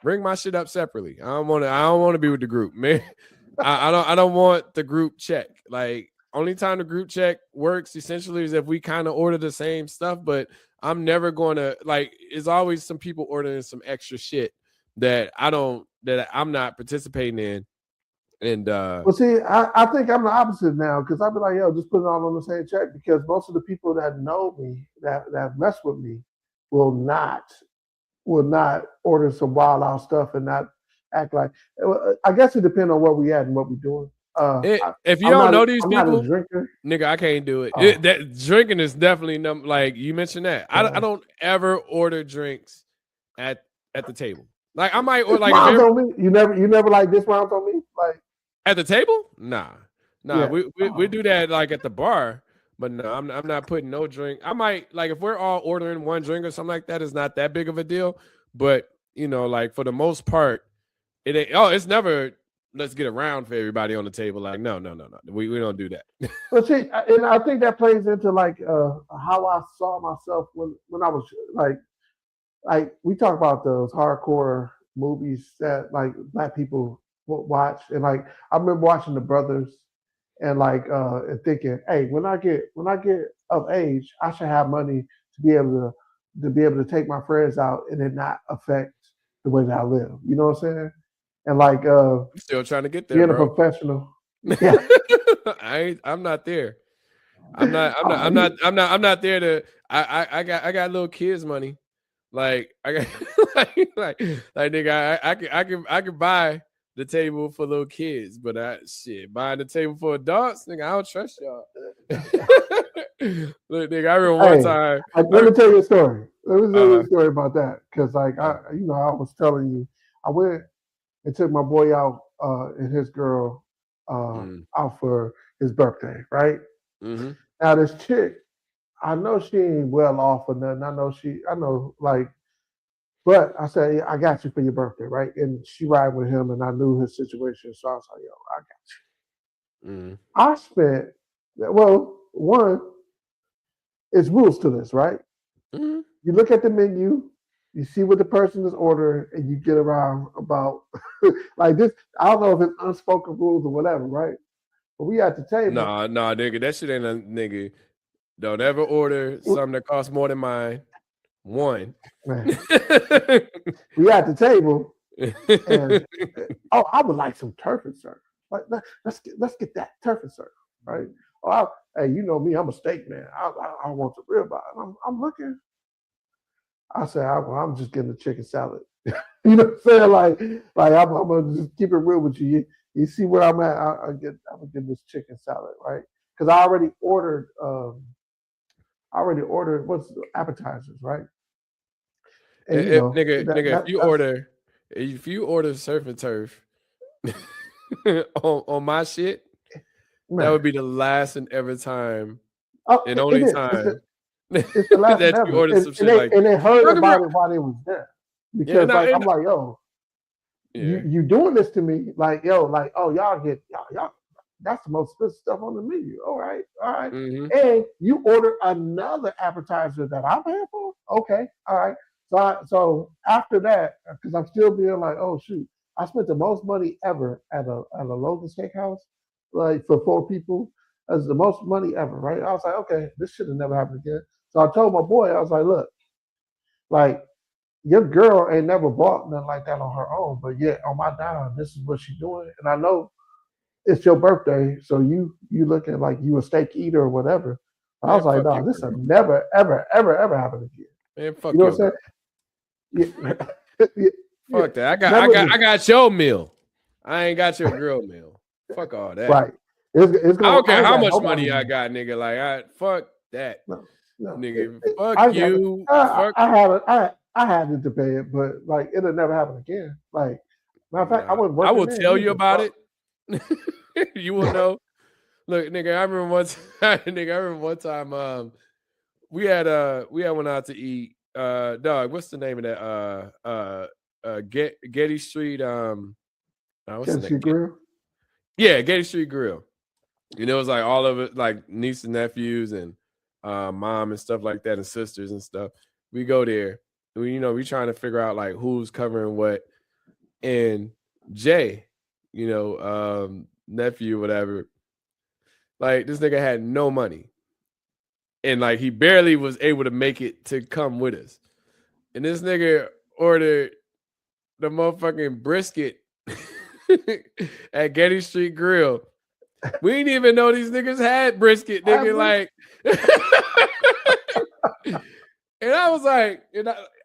bring my shit up separately. I don't want to be with the group, man. I don't want the group check. Like only time the group check works essentially is if we kind of order the same stuff, but I'm never going to like. It's always some people ordering some extra shit that I'm not participating in. And well, see, I think I'm the opposite now because I'd be like, yo, just put it all on the same check because most of the people that know me, that mess with me, will not order some wild out stuff and not act like. I guess it depends on where we at and what we're doing. If you I'm don't not, know these I'm not a people, drinker. nigga, I can't do it. Oh. That drinking is definitely like you mentioned that. I don't ever order drinks at the table. Like I might order like if on me. You never like this round on me, like at the table. Nah. Yeah. We do that like at the bar, but no, I'm not putting no drink. I might like if we're all ordering one drink or something like that. It's not that big of a deal, but you know, like for the most part, it ain't. Oh, it's never. Let's get around for everybody on the table. Like no. We don't do that. But see, and I think that plays into like how I saw myself when I was like we talk about those hardcore movies that like black people watch, and like I remember watching The Brothers, and like and thinking, hey, when I get of age, I should have money to be able to take my friends out and it not affect the way that I live. You know what I'm saying? And like I'm still trying to get there, being a bro. professional. Yeah. I'm not there. I'm not there to. I got little kids money. Like I got like nigga, I can buy the table for little kids, but buying the table for adults, nigga, I don't trust y'all. Look, nigga, I remember one time. Let me tell you a story. Let me tell you a story about that, because like I was telling you, I went and took my boy out and his girl out for his birthday, right? Mm-hmm. Now this chick, I know she ain't well off or nothing. I know like, but I said, I got you for your birthday, right? And she ride with him, and I knew his situation, so I was like, yo, I got you. Mm-hmm. I spent, well, one, it's rules to this, right? Mm-hmm. You look at the menu, you see what the person is ordering, and you get around about like this. I don't know if it's unspoken rules or whatever, right? But we at the table. Nah, nigga, that shit ain't a nigga. Don't ever order something that costs more than mine. One. Man. We at the table, and I would like some turf and surf. Like let's get that turf and surf, right? Hey, you know me, I'm a steak man. I want the ribeye. I'm looking. I said, I'm just getting the chicken salad. You know what I'm saying? Like I'm gonna just keep it real with you. You see where I'm at? I'm gonna get this chicken salad, right? Because I already ordered. What's the appetizers, right? And, if you order surf and turf on my shit, man, that would be the last and ever time, and only time. It's the last that you ordered some shit like that. And they heard about it while they was there. Because I'm like, yo, you doing this to me, like, yo, like, oh, y'all that's the most expensive stuff on the menu. All right. Mm-hmm. And you order another appetizer that I'm paying for? Okay, all right. So after that, because I'm still being like, oh shoot, I spent the most money ever at a Logan Steakhouse, like for 4 people. That's the most money ever, right? I was like, okay, this should have never happened again. So I told my boy, I was like, look, like your girl ain't never bought nothing like that on her own, but yet on my dime, this is what she's doing. And I know it's your birthday, so you looking like you a steak eater or whatever. I was Man, like, fuck no, your this will girl. never, ever, ever, ever happen again. Man, fuck You know your what I'm girl. saying? Yeah. Fuck that. Never again. I got your meal. I ain't got your girl meal. Fuck all that. Right. It's I going. don't I care ain't how got much nobody. money I got, nigga. Like, fuck that, No, nigga. Fuck I got. you. Fuck. I had it to pay it, but like it'll never happen again. Like matter of fact, I Nah, wasn't I working will there. tell He you was about just it. You will know. Look, nigga, I remember one time, nigga, I remember one time, we had went out to eat. Dog, what's the name of that? Getty Street. What's the name? Tennessee Grill. Yeah, Getty Street Grill. You know, it was like all of it, like nieces and nephews and mom and stuff like that, and sisters and stuff. We go there. We trying to figure out like who's covering what. And Jay, nephew, whatever. Like this nigga had no money. And like he barely was able to make it to come with us. And this nigga ordered the motherfucking brisket at Getty Street Grill. We didn't even know these niggas had brisket, nigga. Like, and I was like,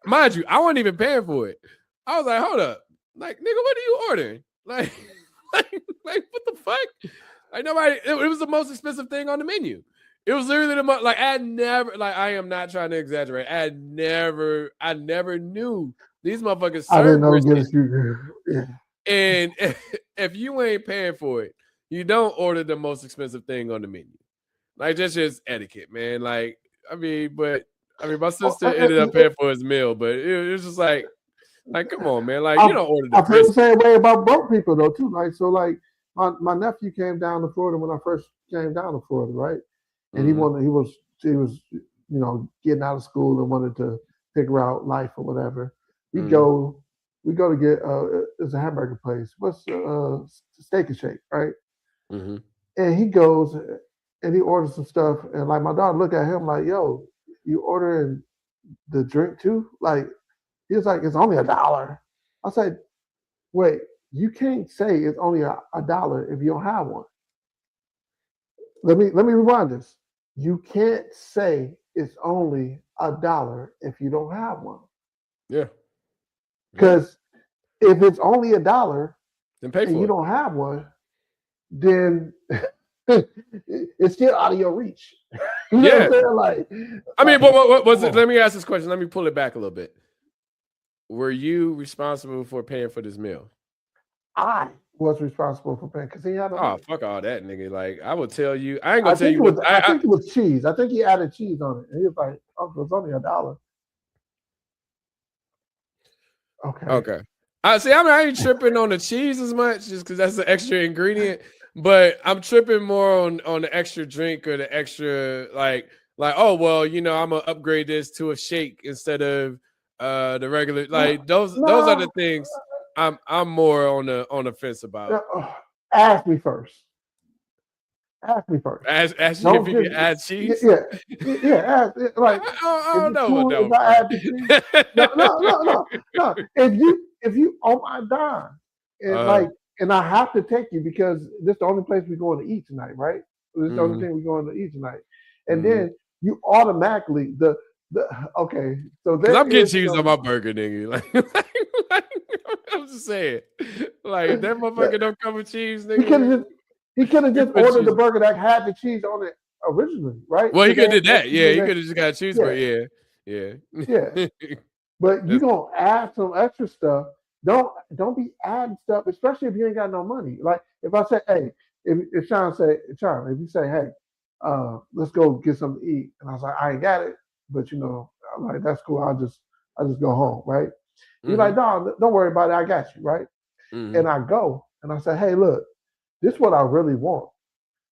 mind you, I wasn't even paying for it. I was like, hold up. Like, nigga, what are you ordering? Like what the fuck? Like nobody, it was the most expensive thing on the menu. It was literally the most, like I am not trying to exaggerate. I never knew these motherfuckers serve I didn't know brisket. Getty Street Grill. Yeah. And if you ain't paying for it, you don't order the most expensive thing on the menu. Like that's just etiquette, man. Like, my sister ended up paying for his meal, but it was just like, come on, man. Like, you don't order the I feel brisket. the same way about broke people though too. Like, so like my nephew came down to Florida when I first came down to Florida, right? And he was getting out of school and wanted to figure out life or whatever. We go to get it's a hamburger place. What's Steak and Shake, right? Mm-hmm. And he goes and he orders some stuff, and like my daughter looked at him like, "Yo, you ordering the drink too?" Like he was like, "It's only $1." I said, "Wait, you can't say it's only $1 if you don't have one." Let me rewind this. You can't say it's only $1 if you don't have one. Yeah. Because if it's only $1 then pay for and you don't have one, then it's still out of your reach. You know what I'm saying? Like, I mean, what was it? Let me ask this question. Let me pull it back a little bit. Were you responsible for paying for this meal? I was responsible for paying because he had money. Fuck all that, nigga. Like, I will tell you. I ain't gonna tell you. I think it was cheese. I think he added cheese on it. And he was like, "Oh, it's only $1." Okay. I ain't tripping on the cheese as much just because that's the extra ingredient. But I'm tripping more on the extra drink or the extra like oh well, I'm gonna upgrade this to a shake instead of the regular. Like those are the things I'm more on the fence about. Ask me first. Ask you if you can add cheese. Yeah. Like I don't know what that if I add the cheese. No. If you on my dime and and I have to take you because this is the only place we're going to eat tonight, right? This is the only thing we're going to eat tonight. And then you automatically okay. So because I'm getting cheese on my burger, nigga. Like I'm just saying, like if that motherfucker don't come with cheese, nigga. He could have just ordered the burger that had the cheese on it originally, right? Well, he could have did that. Yeah, he could have just got a cheeseburger. Yeah. But you gonna add some extra stuff. Don't be adding stuff, especially if you ain't got no money. Like if I say, hey, if Sean, if you say, hey, let's go get something to eat, and I was like, I ain't got it, but I'm like, that's cool. I'll just go home, right? You're like, no, don't worry about it. I got you, right? And I go and I say, hey, look, this is what I really want,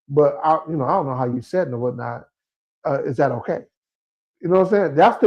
but I don't know how you said it and whatnot. Is that okay? You know what I'm saying? That's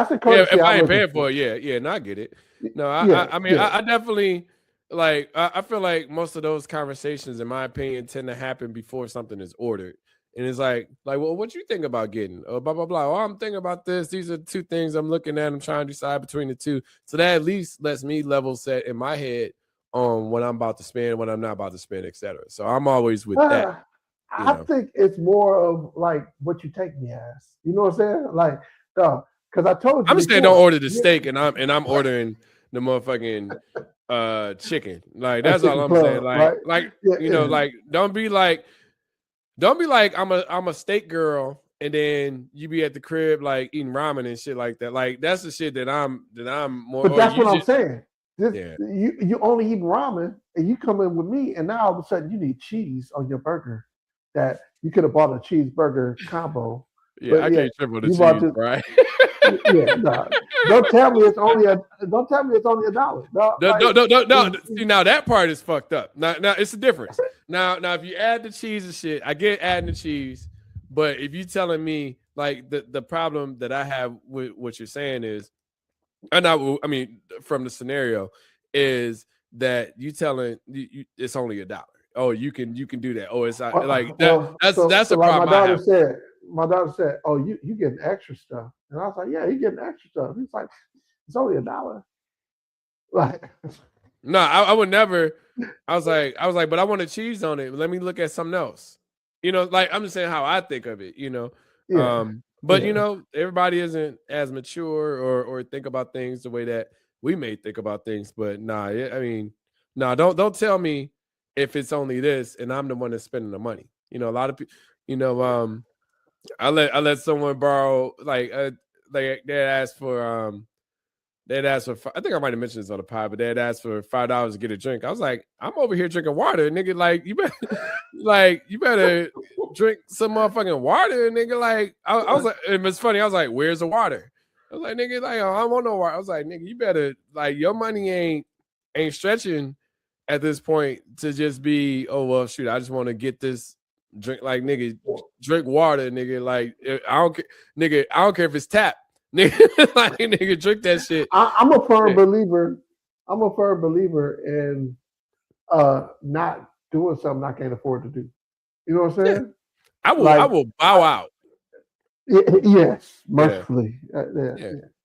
the courtesy. If I ain't paying for it, yeah, no, I get it. No, I mean, I definitely like. I feel like most of those conversations, in my opinion, tend to happen before something is ordered, and it's like, well, what you think about getting? Blah blah blah. Oh, I'm thinking about this. These are two things I'm looking at. I'm trying to decide between the two. So that at least lets me level set in my head on what I'm about to spend, what I'm not about to spend, etc. So I'm always with that. I think it's more of like what you take me as. You know what I'm saying? Like, because I told you I'm just saying, don't before. order the steak, and I'm ordering the motherfucking chicken. Like that's all Chicken I'm saying. club, right? Like Yeah, you know, like don't be like I'm a steak girl, and then you be at the crib like eating ramen and shit like that. Like that's the shit that I'm more. But Or that's you what I'm just saying. This yeah you only eat ramen, and you come in with me, and now all of a sudden you need cheese on your burger. That you could have bought a cheeseburger combo, yeah. but I yeah, can't triple the you bought cheese, this. right? Yeah, no. Don't tell me it's only a. Don't tell me it's only $1. No, No, like no, no, no, no. See, now that part is fucked up. Now it's the difference. Now, if you add the cheese and shit, I get adding the cheese, but if you telling me like the problem that I have with what you're saying is, I mean, from the scenario is that you telling it's only $1. Oh, you can do that. Oh, it's not like that. That's so a like problem I have. my daughter said, oh, you getting extra stuff, and I was like, yeah, you getting extra stuff. He's like, it's only $1. Like, No, I would never. I was like, but I want a cheese on it. Let me look at something else. You know, like I'm just saying how I think of it. You know, yeah, but you yeah. know, everybody isn't as mature or think about things the way that we may think about things. But nah, I mean, nah, don't tell me if it's only this and I'm the one that's spending the money. You know, a lot of people. You know, I let someone borrow like they asked for they'd ask for, I think I might have mentioned this on the pod, but they'd ask for $5 to get a drink. I was like, I'm over here drinking water, nigga. Like, you better drink some motherfucking water, nigga. Like, I was like, it was funny. I was like, where's the water? I was like, nigga, like, I don't want no water. I was like, nigga, you better, like, your money ain't stretching at this point to just be, oh, well, shoot, I just want to get this drink. Like, nigga, drink water, nigga. Like, I don't care, nigga, I don't care if it's tap. Nigga, like, nigga, drink that shit. I'm a firm believer. I'm a firm believer in not doing something I can't afford to do. You know what I'm saying? I will bow out. Yes, mercifully.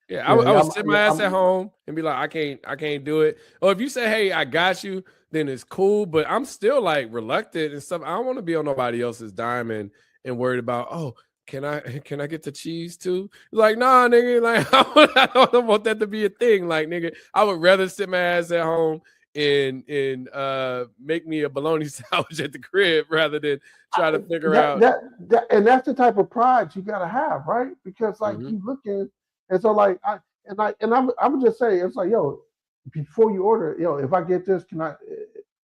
Yeah. I would sit my ass at home and be like, I can't do it. Or if you say, hey, I got you, then it's cool. But I'm still like reluctant and stuff. I don't want to be on nobody else's dime and worried about, oh, can I get the cheese too? Like, nah, nigga. Like, I don't want that to be a thing. Like, nigga, I would rather sit my ass at home and make me a bologna sandwich at the crib rather than try to figure out. And that's the type of pride you gotta have, right? Because like you looking, and so like I would just say it's like, yo, before you order, yo, if I get this, can I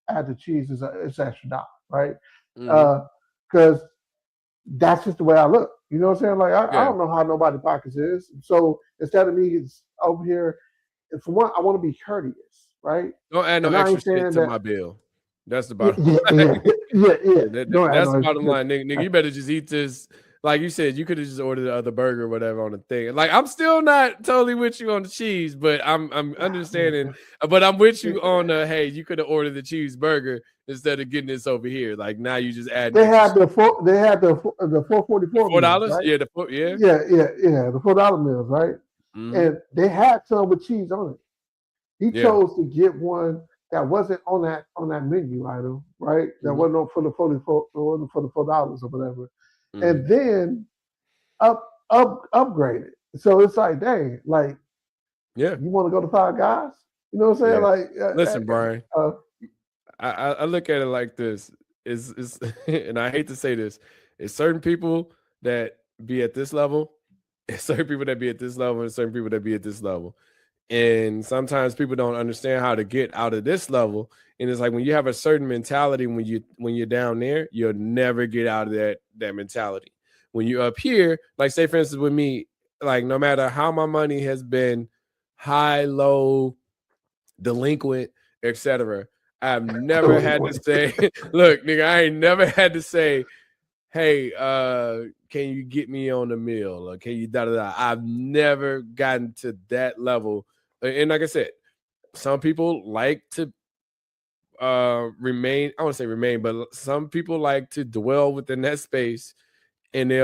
add the cheese? It's extra $1, right? Because that's just the way I look. You know what I'm saying? Like I don't know how nobody pockets is. So instead of me it's over here, for one, I want to be courteous, right? Don't add no extra shit to my bill. That's the bottom line. That's the bottom line, nigga. You better just eat this. Like you said, you could have just ordered the other burger or whatever on the thing. Like, I'm still not totally with you on the cheese, but I'm understanding. But I'm with you on the, hey, you could have ordered the cheeseburger instead of getting this over here. Like, now you just add. They had the $4.44 $4, right? yeah, the $4 meals, right? And they had some with cheese on it. He chose to get one that wasn't on that menu item, right? That wasn't for the $4 or whatever. And then upgrade it. So it's like, dang, like, you want to go to Five Guys? You know what I'm saying? Like, listen, Brian, I look at it like this: is and I hate to say this, it's certain people that be at this level, it's certain people that be at this level, and certain people that be at this level. And sometimes people don't understand how to get out of this level. And it's like when you have a certain mentality, when you're down there, you'll never get out of that mentality. When you're up here, like say for instance with me, like no matter how my money has been high, low, delinquent, etc., I've never had to say, look, nigga, I ain't never had to say, hey, can you get me on the meal? Or can you da-da-da? I've never gotten to that level. And like I said, some people like to remain, I want to say remain, but some people like to dwell within that space, and I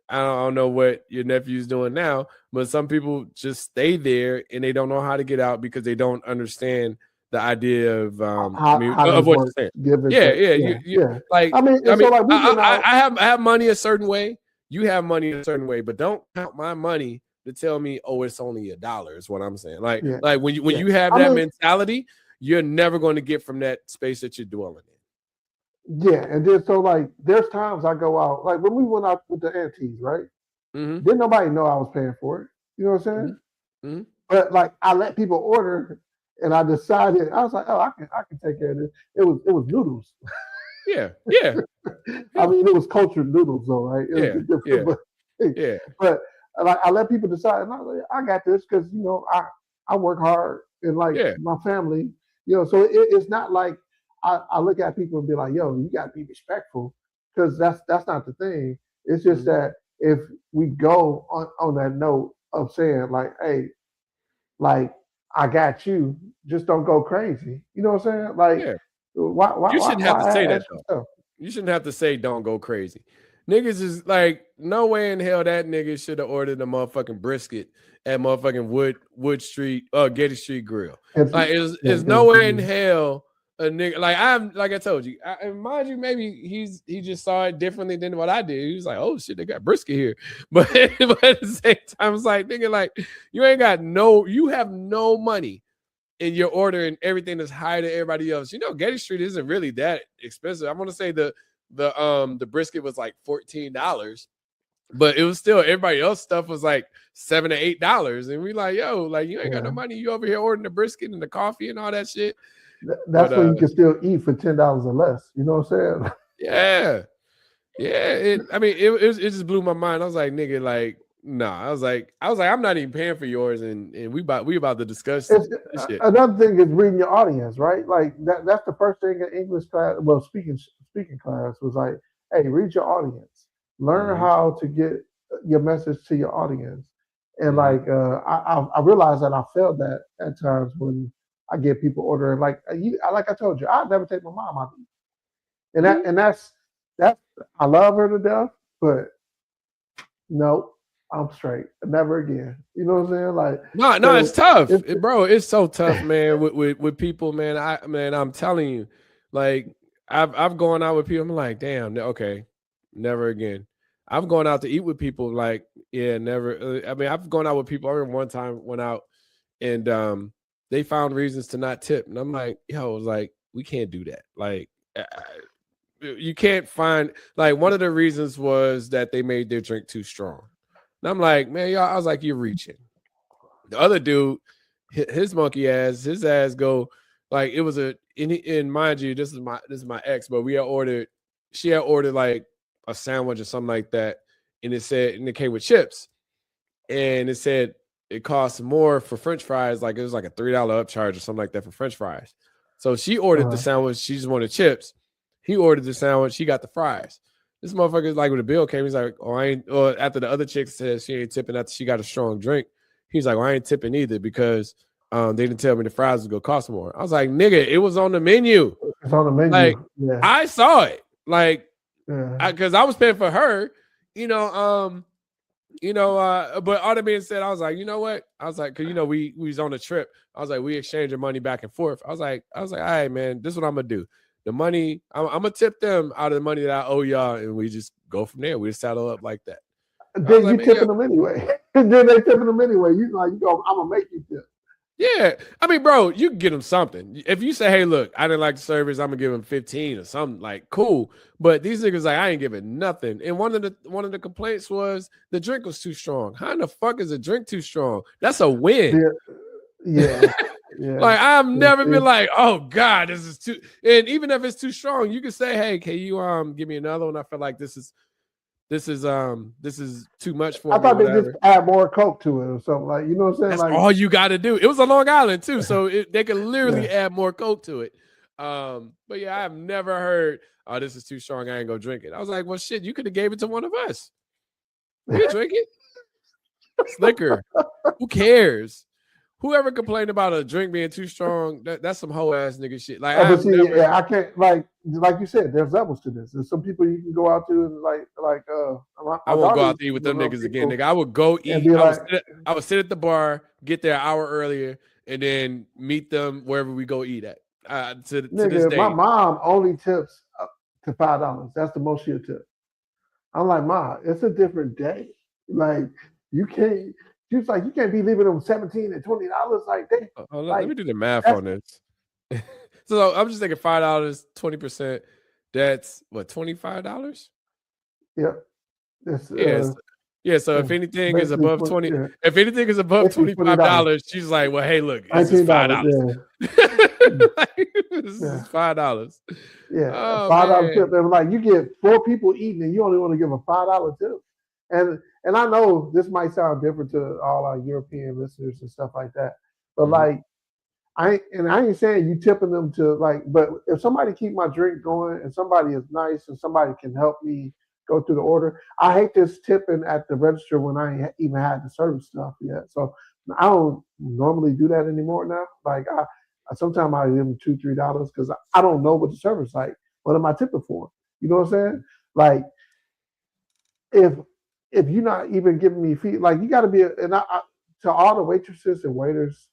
don't know what your nephew's doing now, but some people just stay there and they don't know how to get out because they don't understand the idea of how of this what works. you're saying. Give it Yeah, to, yeah. You like I mean, and so like we been out. I have money a certain way. You have money a certain way, but don't count my money to tell me, oh, it's only $1 is what I'm saying. Like when you have that mentality, you're never going to get from that space that you're dwelling in. Yeah, and then so like there's times I go out, like when we went out with the aunties, right? Mm-hmm. Didn't nobody know I was paying for it. You know what I'm saying? Mm-hmm. But like I let people order, and I decided I was like, oh, I can take care of this. It was noodles. Yeah. I mean, it was cultured noodles, though, right? It was but like I let people decide, and I was like, I got this because I work hard and like my family, So it's not like I look at people and be like, yo, you got to be respectful, because that's not the thing. It's just that if we go on that note of saying like, hey, like I got you, just don't go crazy. You know what I'm saying? Like, why you shouldn't have to say that though. Yourself? You shouldn't have to say don't go crazy. Niggas is like, no way in hell that nigga should have ordered a motherfucking brisket at motherfucking Wood Street, Getty Street Grill. Like, there's no way in hell a nigga, like I told you, mind you, maybe he just saw it differently than what I did. He was like, oh shit, they got brisket here. But at the same time, it's like, nigga, like, you have no money and you're ordering everything that's higher than everybody else. Getty Street isn't really that expensive. I'm gonna say the brisket was like $14, but it was still, everybody else stuff was like $7 to $8. And we like, yo, like, you ain't got no money. You over here ordering the brisket and the coffee and all that shit. That's when you can still eat for $10 or less. You know what I'm saying? Yeah. It just blew my mind. I was like, nigga, like, nah. I was like, I'm not even paying for yours, and we about to discuss this shit. Another thing is reading your audience, right? Like that's the first thing in English class. Well, speaking class was like, hey, read your audience, learn how to get your message to your audience, and like I realized that I failed that at times when I get people ordering. Like I told you, I'd never take my mom out to eat, and that's I love her to death, but no. I'm straight. Never again. You know what I'm saying? Like, no, it's tough, bro. It's so tough, man. with people, man. I'm telling you, like, I've gone out with people. I'm like, damn, okay, never again. I've gone out to eat with people, like, never. I've gone out with people. I remember one time went out, and they found reasons to not tip, and I'm like, yo, like, we can't do that. Like, you can't find, like, one of the reasons was that they made their drink too strong. And I'm like, man, y'all, I was like, you're reaching. The other dude, his monkey ass, his ass go, like, it was and mind you, this is my ex, but she had ordered like a sandwich or something like that. And it came with chips. And it said it cost more for French fries. Like, it was like a $3 upcharge or something like that for French fries. So she ordered the sandwich. She just wanted chips. He ordered the sandwich. She got the fries. This motherfucker, like, when the bill came, he's like, oh, or after the other chick said she ain't tipping after she got a strong drink, he's like, well, I ain't tipping either because they didn't tell me the fries was gonna cost more. I was like, nigga, it was on the menu. It's on the menu. Like, I saw it. Like, because I was paying for her, but all that being said, I was like, you know what? I was like, because we was on a trip. I was like, we exchanged money back and forth. I was like, all right, man, this is what I'm gonna do. The money, I'm gonna tip them out of the money that I owe y'all, and we just go from there. We just saddle up like that. Then you tipping them anyway. Then they tipping them anyway. You go, I'm gonna make you tip. Yeah, I mean, bro, you can get them something. If you say, hey, look, I didn't like the service, I'm gonna give them 15 or something, like, cool. But these niggas, like, I ain't giving nothing. And one of the complaints was the drink was too strong. How in the fuck is a drink too strong? That's a win. Yeah. Yeah. Like, I've never been like, oh God, this is too. And even if it's too strong, you can say, hey, can you give me another one? I feel like this is too much for me. I thought they just add more Coke to it or something, like, you know what I'm saying? That's like, all you got to do. It was a Long Island too, so they could literally add more Coke to it. But yeah, I've never heard, oh, this is too strong, I ain't gonna drink it. I was like, well, shit, you could have gave it to one of us. We drink it. It's liquor. Who cares? Whoever complained about a drink being too strong, that's some hoe ass nigga shit. Like, I can't, like you said, there's levels to this. There's some people you can go out to and I won't go out to eat with them niggas again, nigga. I would go eat. I would sit at the bar, get there an hour earlier, and then meet them wherever we go eat at. To this Nigga, my day. mom only tips up to $5. That's the most she'll tip. I'm like, Ma, it's a different day. Like, you can't. She was like, you can't be leaving them $17 and $20 like that. Let me do the math that's on this. So I'm just thinking $5, 20%. That's what, $25? Yep. It's Yeah. So if anything is above 20, if anything is above $20. $25, she's like, well, hey, look, this is $5. This is $5. Yeah, Oh, $5 man. tip. And like, you get 4 people eating, and you only want to give a $5 tip. And I know this might sound different to all our European listeners and stuff like that, but like, I ain't saying you tipping them to like, but if somebody keep my drink going and somebody is nice and somebody can help me go through the order, I hate this tipping at the register when I ain't even had the service stuff yet. So I don't normally do that anymore now. Like I sometimes I give them $2, $3 because I don't know what the service like. What am I tipping for? You know what I'm saying? Like if you're not even giving me fee, like you got to be. And to all the waitresses and waiters,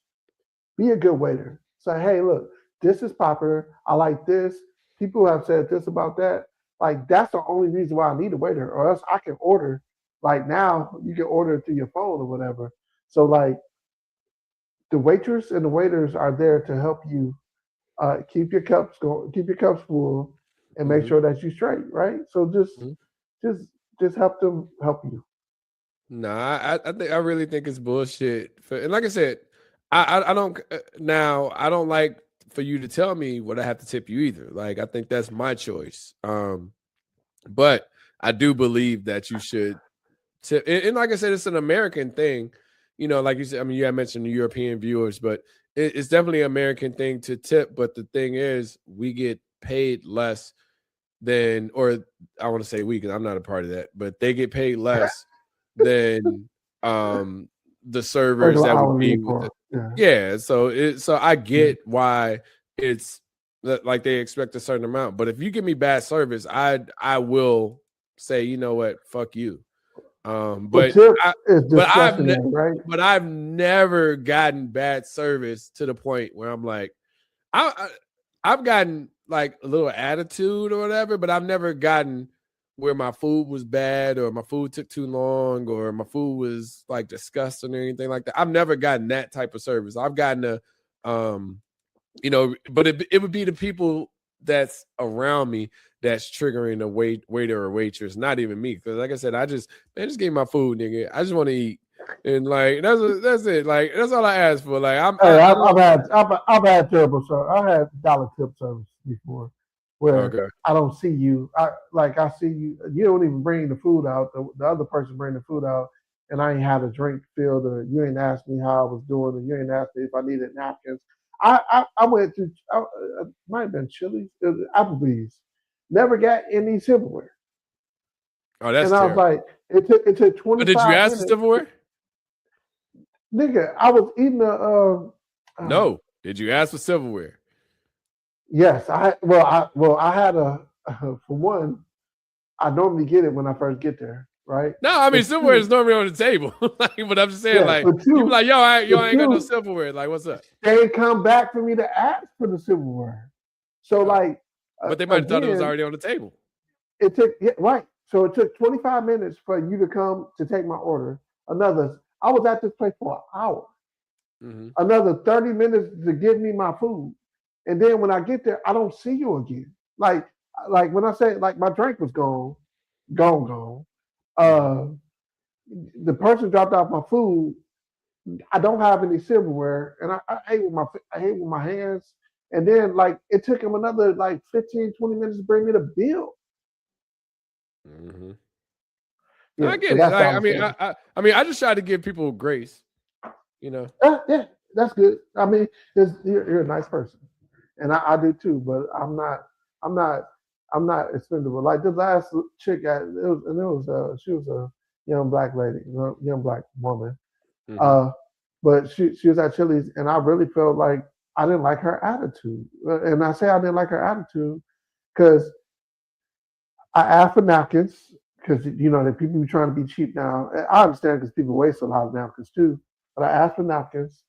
be a good waiter. Say, hey, look, this is popular. I like this. People have said this about that. Like, that's the only reason why I need a waiter, or else I can order. Like now, you can order through your phone or whatever. So, like, the waitress and the waiters are there to help you keep your cups going, keep your cups full, and make sure that you're straight, right? So just help them help you. Nah, I really think it's bullshit. And like I said, I don't I don't like for you to tell me what I have to tip you either. Like I think that's my choice. But I do believe that you should tip. And like I said, it's an American thing. You know, like you said, I mean, you had mentioned the European viewers, but it's definitely an American thing to tip. But the thing is, we get paid less than, or I want to say we, because I'm not a part of that, but they get paid less than the servers that would be with so I get why it's like they expect a certain amount. But if you give me bad service, I will say, you know what, fuck you. But I've never gotten bad service to the point where I'm like, I've gotten like a little attitude or whatever, but I've never gotten where my food was bad or my food took too long or my food was like disgusting or anything like that. I've never gotten that type of service. I've gotten you know, but it would be the people that's around me that's triggering a waiter or waitress, not even me. Because like I said, just give me my food, nigga. I just want to eat. And like that's it. Like that's all I ask for. Like I've had terrible service. I've had dollar tip service before, where I don't see you. I see you. You don't even bring the food out. The other person bring the food out, and I ain't had a drink filled, or you ain't asked me how I was doing, or you ain't asked me if I needed napkins. I went to might have been Chili's, Applebee's. Never got any silverware. Oh, that's and I was like, it took 25 But did you ask minutes. for silverware? Nigga, I was eating no. Did you ask for silverware? Yes, I had for one, I normally get it when I first get there, right? No, I mean silverware is normally on the table. Like, but I'm just saying, like, you be like, yo, I ain't got no silverware. Like, what's up? They come back for me to ask for the silverware. So but they might have thought it was already on the table. It took right. So it took 25 minutes for you to come to take my order. I was at this place for an hour. Another 30 minutes to give me my food. And then when I get there, I don't see you again. Like when I say like my drink was gone. The person dropped off my food. I don't have any silverware, and I ate with my hands. And then like it took him another like 15, 20 minutes to bring me the bill. Yeah, I get it. Like, I mean, I just try to give people grace. You know. Yeah, that's good. I mean, you're a nice person, and I do too. But I'm not expendable. Like the last chick, she was a young black lady, young black woman. But she was at Chili's, and I really felt like I didn't like her attitude. And I say I didn't like her attitude because I asked for napkins because the people be trying to be cheap now. I understand because people waste a lot of napkins too. But I asked for napkins.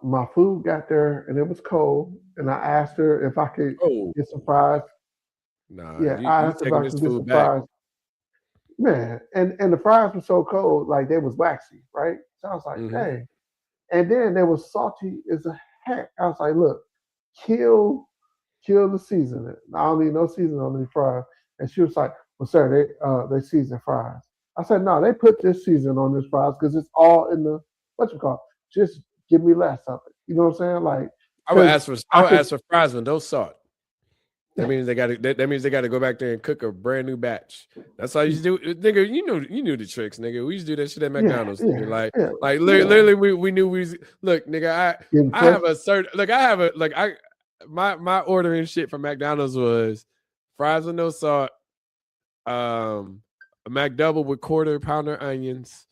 My food got there and it was cold, and I asked her if I could Oh, get some fries. nah, Yeah, I you asked her if taking I this could get food some back. fries. Man, and the fries were so cold, like they was waxy, right? So I was like, Mm-hmm. dang. And then they was salty as a heck. I was like, look, kill, kill the seasoning. I don't need no seasoning on these fries. And she was like, well, sir, they season fries. I said, no, they put this season on this fries because it's all in the what you call it. Just give me less of it. You know what I'm saying? Like, because I I would could, ask for fries with no salt. That means they got to. That means they got to go back there and cook a brand new batch. That's all you used to do, nigga. You knew the tricks, nigga. We used to do that shit at yeah, McDonald's, nigga. yeah, yeah, Like yeah. literally, we knew we was, look, nigga. Getting I have fresh. a certain look. I have a like I my ordering shit from McDonald's was fries with no salt, a McDouble with quarter pounder onions,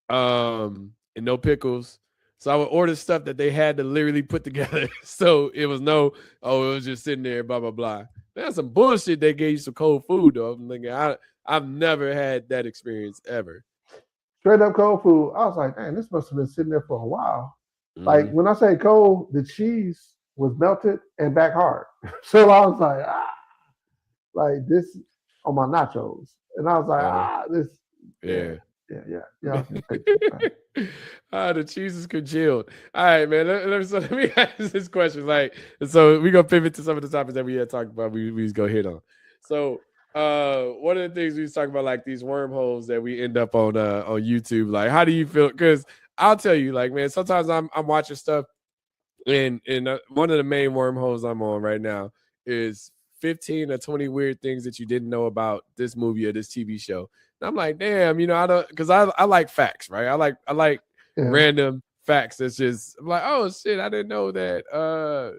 and no pickles. So I would order stuff that they had to literally put together. So it was it was just sitting there, blah blah blah. That's some bullshit. They gave you some cold food though. I'm thinking I've never had that experience ever. Straight up cold food. I was like, man, this must have been sitting there for a while. Like Mm-hmm. when I say cold, the cheese was melted and back hard. So I was like this on my nachos, and I was like, Uh-huh. this, yeah, Yeah. yeah. The cheese is congealed. All right, man. Let me ask this question. Like, so we gonna pivot to some of the topics that we had talked about. We just go hit on. So, one of the things we was talking about, like these wormholes that we end up on YouTube. Like, how do you feel? Because I'll tell you, like, man, sometimes I'm watching stuff, and one of the main wormholes I'm on right now is 15 or 20 weird things that you didn't know about this movie or this TV show. And I'm like, damn, I don't, because I like facts, right? I like Yeah, random facts. That's just I'm like, oh shit, I didn't know that.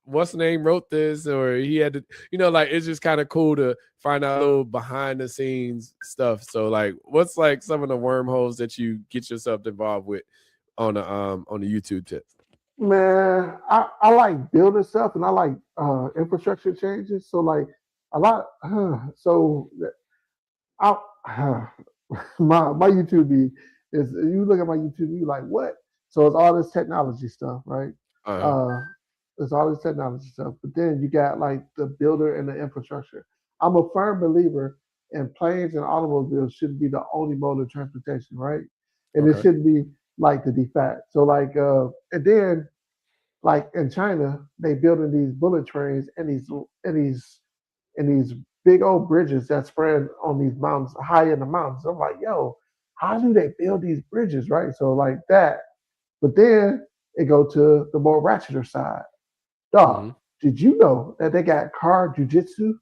What's the name wrote this, or he had to, like it's just kind of cool to find out a little behind the scenes stuff. So like, what's like some of the wormholes that you get yourself involved with on the YouTube tip? man. I like building stuff, and I like infrastructure changes. So like a lot. So I my YouTube is you look at my YouTube, you like what? So it's all this technology stuff, right? Uh-huh. Uh, it's all this technology stuff, but then you got like the builder and the infrastructure. I'm a firm believer in planes and automobiles shouldn't be the only mode of transportation, right? And it Okay. shouldn't be like the de facto. So like, and then like in China, they building these bullet trains and these big old bridges that spread on these mountains, high in the mountains. I'm like, yo, how do they build these bridges, right? So like that. But then it go to the more ratcheter side. Dog, Mm-hmm. did you know that they got car jujitsu?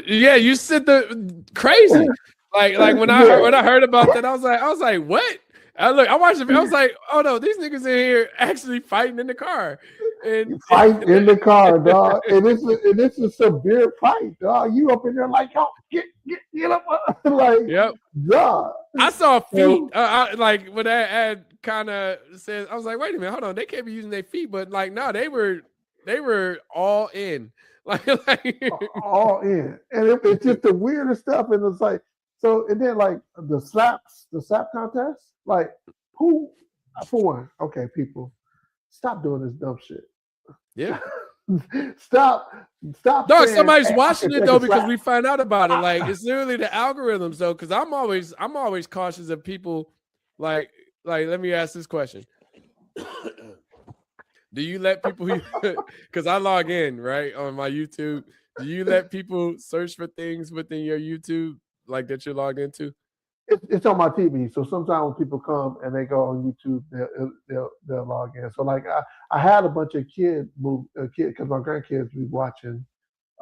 Yeah, you said the crazy. Like when Yeah, I heard about that, I was like, what? I watched it. I was like, oh no, these niggas in here actually fighting in the car, and you fight in the car, dog. And it's a severe fight, dog. You up in there like, yo, get up, like, yep. dog. I saw feet. So, Like when that ad kind of says, I was like, wait a minute, hold on, they can't be using their feet, but like, no, they were all in, like all in, and it's just the weirdest stuff. And it's like, so, and then like the slap contest, like who, for one, okay, people, stop doing this dumb shit. yeah. stop, stop Dog, saying, somebody's hey, I watching can it take though a because slap. we find out about it. Like it's literally the algorithms though, because I'm always cautious of people. Like let me ask this question: do you let people? Because I log in right on my YouTube. Do you let people search for things within your YouTube like that you're logged into? It's on my TV. So sometimes when people come and they go on YouTube, they'll log in. So like I had a bunch of kid because my grandkids be watching.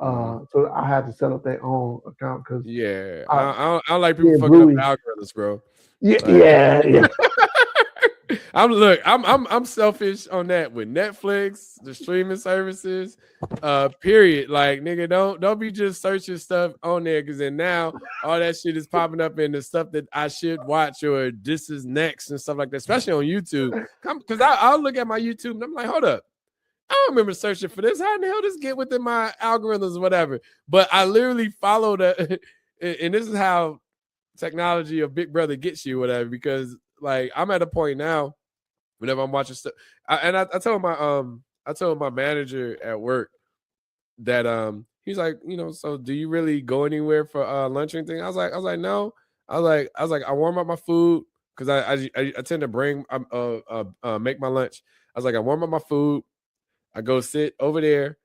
Mm-hmm. So I had to set up their own account because Yeah, I I don't like people yeah fucking up Bluey the algorithms, bro. yeah Like, yeah. I'm selfish on that with Netflix, the streaming services, period. Like nigga, don't be just searching stuff on there because then now all that shit is popping up in the stuff that I should watch or this is next and stuff like that, especially on YouTube. Because I'll look at my YouTube and I'm like, hold up. I don't remember searching for this. How in the hell this get within my algorithms or whatever? But I literally follow the and this is how technology or Big Brother gets you, whatever, because like I'm at a point now Whenever I'm watching stuff, I told my manager at work that he's like, so do you really go anywhere for lunch or anything? I was like no. I was like I warm up my food because I tend to bring make my lunch. I was like I warm up my food. I go sit over there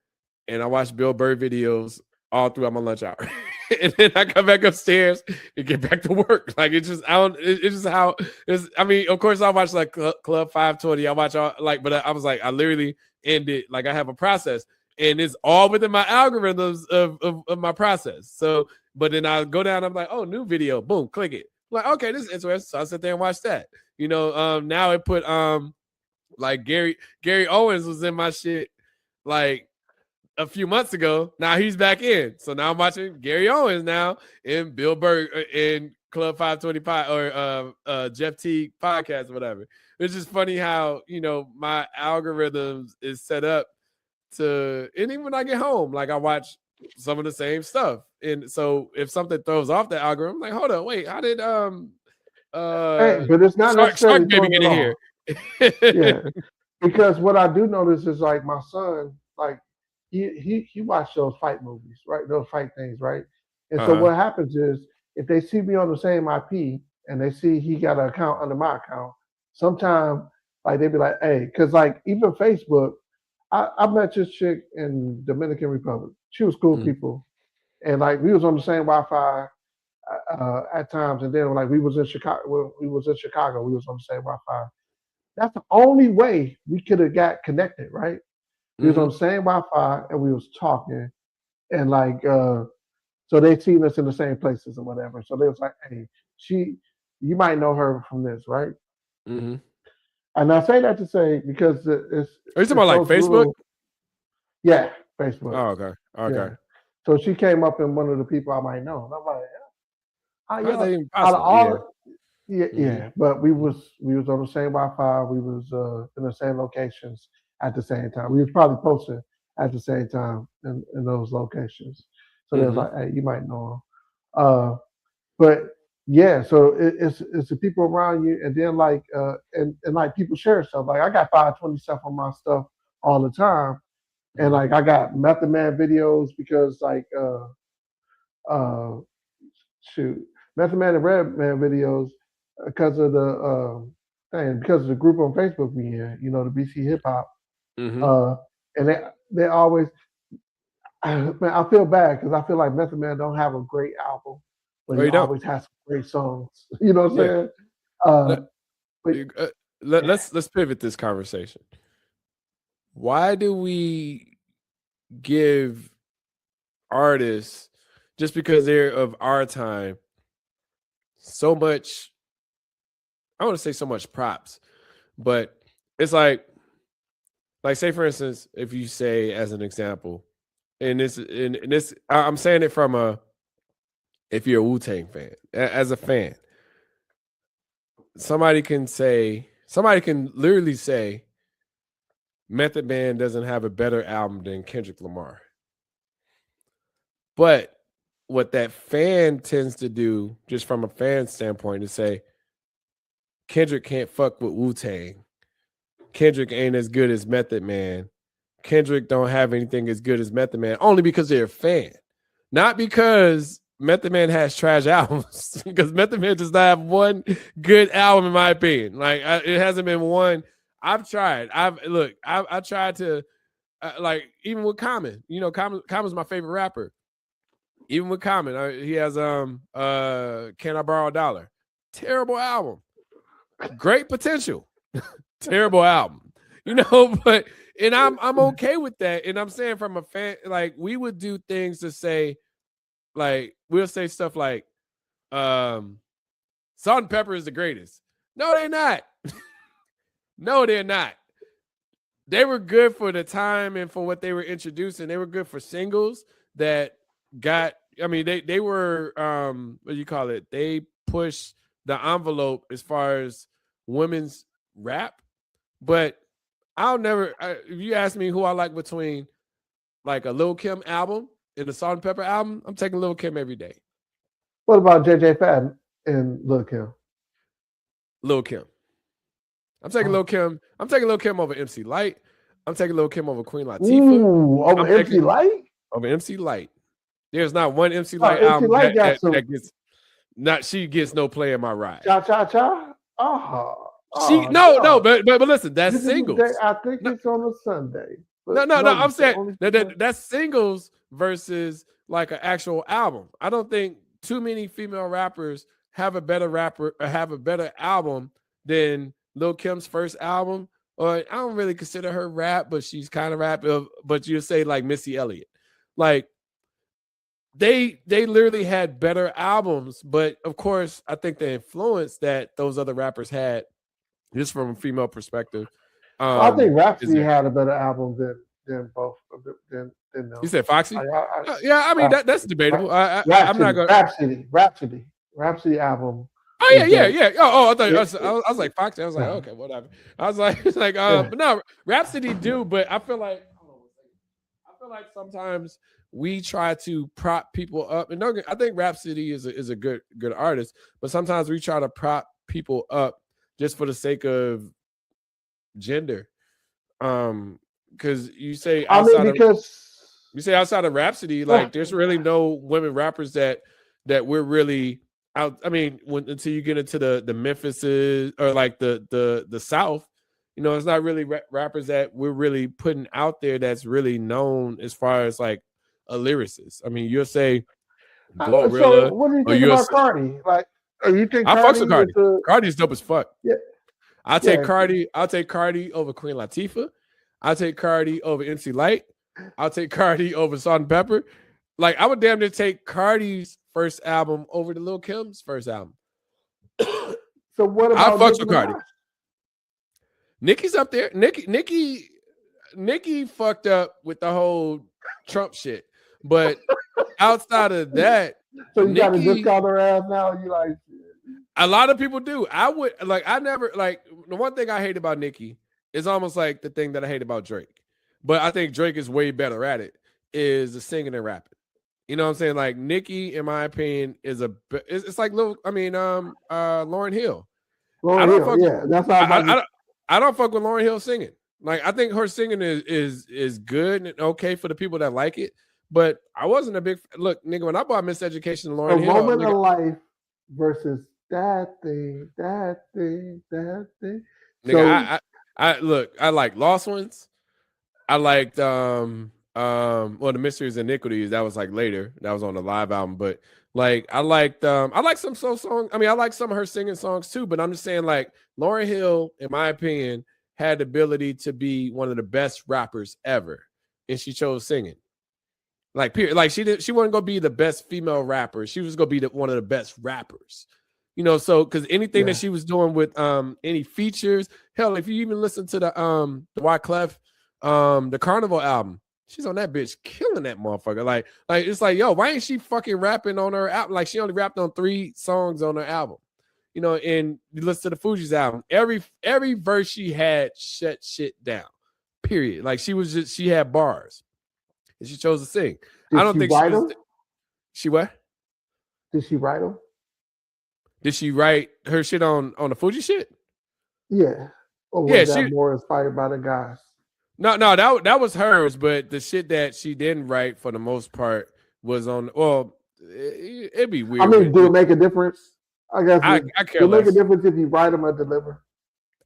and I watch Bill Burr videos all throughout my lunch hour. And then I come back upstairs and get back to work. Like it's just it's just how it's. I mean, of course I watch like Club 520. I watch all like, but I was like I literally end it like I have a process, and it's all within my algorithms of my process. So, but then I go down. I'm like, oh, new video, boom, click it. I'm like, okay, this is interesting. So I sit there and watch that. Now it put like Gary Owens was in my shit like a few months ago. Now he's back in. So now I'm watching Gary Owens now in Bill Burr in Club 525 or Jeff Teague podcast or whatever. It's just funny how, my algorithms is set up to, and even when I get home, like I watch some of the same stuff. And so if something throws off the algorithm, I'm like, hold on, wait, how did Hey, but it's not necessarily Shark Baby get in here? Yeah, because what I do notice is like my son, like he watched those fight movies, right? Those fight things, right? And so what happens is if they see me on the same IP and they see he got an account under my account, sometimes like they be like, hey, because like even Facebook, I met this chick in Dominican Republic. She was cool people, and like we was on the same Wi-Fi at times, and then like we was in Chicago. We was in Chicago. We was on the same Wi-Fi. That's the only way we could have got connected, right? We was on the same Wi-Fi and we was talking, and like so they seen us in the same places or whatever. So they was like, hey, you might know her from this, right? Mm-hmm. And I say that to say because it's. Are you talking about like Facebook? Yeah, Facebook. Oh, okay. Yeah. So she came up in one of the people I might know, and I'm like, yeah. But we was on the same Wi-Fi. We was in the same locations at the same time. We was probably posting at the same time in those locations. So they was like, hey, you might know them. But yeah, so it's the people around you, and then like and like people share stuff. Like I got 520 stuff on my stuff all the time, and like I got Method Man videos because like Method Man and Red Man videos because of because of the group on Facebook we in, the BC Hip Hop, and they always, man, I feel bad because I feel like Method Man don't have a great album, but he always has some great songs. You know what I'm saying? Let's pivot this conversation. Why do we give artists, just because they're of our time, so much, I want to say so much props, but it's like say for instance, if you say as an example, and this I'm saying it from if you're a Wu-Tang fan, as a fan, somebody can literally say Method Man doesn't have a better album than Kendrick Lamar. But what that fan tends to do, just from a fan standpoint, is say Kendrick can't fuck with Wu-Tang. Kendrick ain't as good as Method Man. Kendrick don't have anything as good as Method Man, only because they're a fan. Not because Method Man has trash albums, because Method Man does not have one good album, in my opinion. Like it hasn't been one. I've tried. I tried to like even with Common. Common's my favorite rapper. Even with Common, he has Can I Borrow a Dollar? Terrible album. Great potential. Terrible album. But and I'm okay with that. And I'm saying from a fan, like we would do things to say, like we'll say stuff like Salt and Pepper is the greatest. No, they're not. No, they're not. They were good for the time and for what they were introducing. They were good for singles that got, I mean, they were what do you call it? They pushed the envelope as far as women's rap. But if you ask me who I like between like a Lil' Kim album and a Salt and Pepper album, I'm taking Lil' Kim every day. What about JJ Fadden and Lil' Kim? Lil' Kim. I'm taking Lil Kim. I'm taking Lil Kim over MC Light. I'm taking Lil Kim over Queen Latifah. Ooh, over MC Light? Over MC Light. There's not one MC Oh, Light MC album Light got some. that gets she gets no play in my ride. Cha cha cha. No, but listen, that's singles. I think it's on a Sunday. No. I'm saying that's singles versus like an actual album. I don't think too many female rappers have a better album than Lil Kim's first album. Or I don't really consider her rap, but she's kind of rap. But you say like Missy Elliott, like they literally had better albums. But of course, I think the influence that those other rappers had, just from a female perspective. I think Rhapsody had a better album than both than them. You said Foxy? Yeah, I mean that's debatable. I'm not going. Rhapsody album. Oh yeah. Oh, I thought I was like Foxy. I was like, okay, whatever. I was like, but no, Rhapsody do. But I feel like sometimes we try to prop people up, and I think Rhapsody is a good artist, but sometimes we try to prop people up just for the sake of gender. Because you say outside of Rhapsody, like there's really no women rappers that we're really out. I mean, until you get into the Memphises or like the South, it's not really rappers that we're really putting out there that's really known as far as like a lyricist. I mean, you'll say Glorilla. So what do you think about Cardi? Like, you think I fucks with Cardi? Cardi's dope as fuck. Yeah. I'll take Cardi over Queen Latifah. I'll take Cardi over MC Light. I'll take Cardi over Salt and Pepper. Like, I would damn near take Cardi's first album over the Lil Kim's first album. So what about I fucks with Cardi. Nicki's up there. Nicki fucked up with the whole Trump shit. But outside of that, so you got to discount her ass now. You like? A lot of people do. I never the one thing I hate about Nicki is almost like the thing that I hate about Drake. But I think Drake is way better at it, is the singing and rapping. You know what I'm saying? Like Nicki, in my opinion, it's like Lauryn Hill. I don't fuck with Lauryn Hill singing. Like, I think her singing is good and okay for the people that like it. But I wasn't a big look, nigga. When I bought Miseducation to Lauryn Hill, A Moment of Life versus that thing. Nigga, I like Lost Ones. I liked The Mysteries and Iniquities. That was like later. That was on the live album. But like I liked some soul songs. I mean, I like some of her singing songs too, but I'm just saying, like, Lauryn Hill, in my opinion, had the ability to be one of the best rappers ever. And she chose singing. Like, period. Like, she wasn't gonna be the best female rapper. She was gonna be one of the best rappers. So because anything that she was doing with any features, hell, if you even listen to the Wyclef the Carnival album, she's on that bitch killing that motherfucker. Like it's like, yo, why ain't she fucking rapping on her album? Like, she only rapped on 3 songs on her album. And you listen to the Fugees album, every verse she had shut shit down. Period. Like, she had bars. And she chose to sing. I don't think she was. She what? Did she write them? Did she write her shit on the Fuji shit? Yeah. Or was that more inspired by the guys? No, that was hers, but the shit that she didn't write for the most part was on. Well, it'd be weird. I mean, do it make a difference? I guess I care less. Make a difference if you write them or deliver.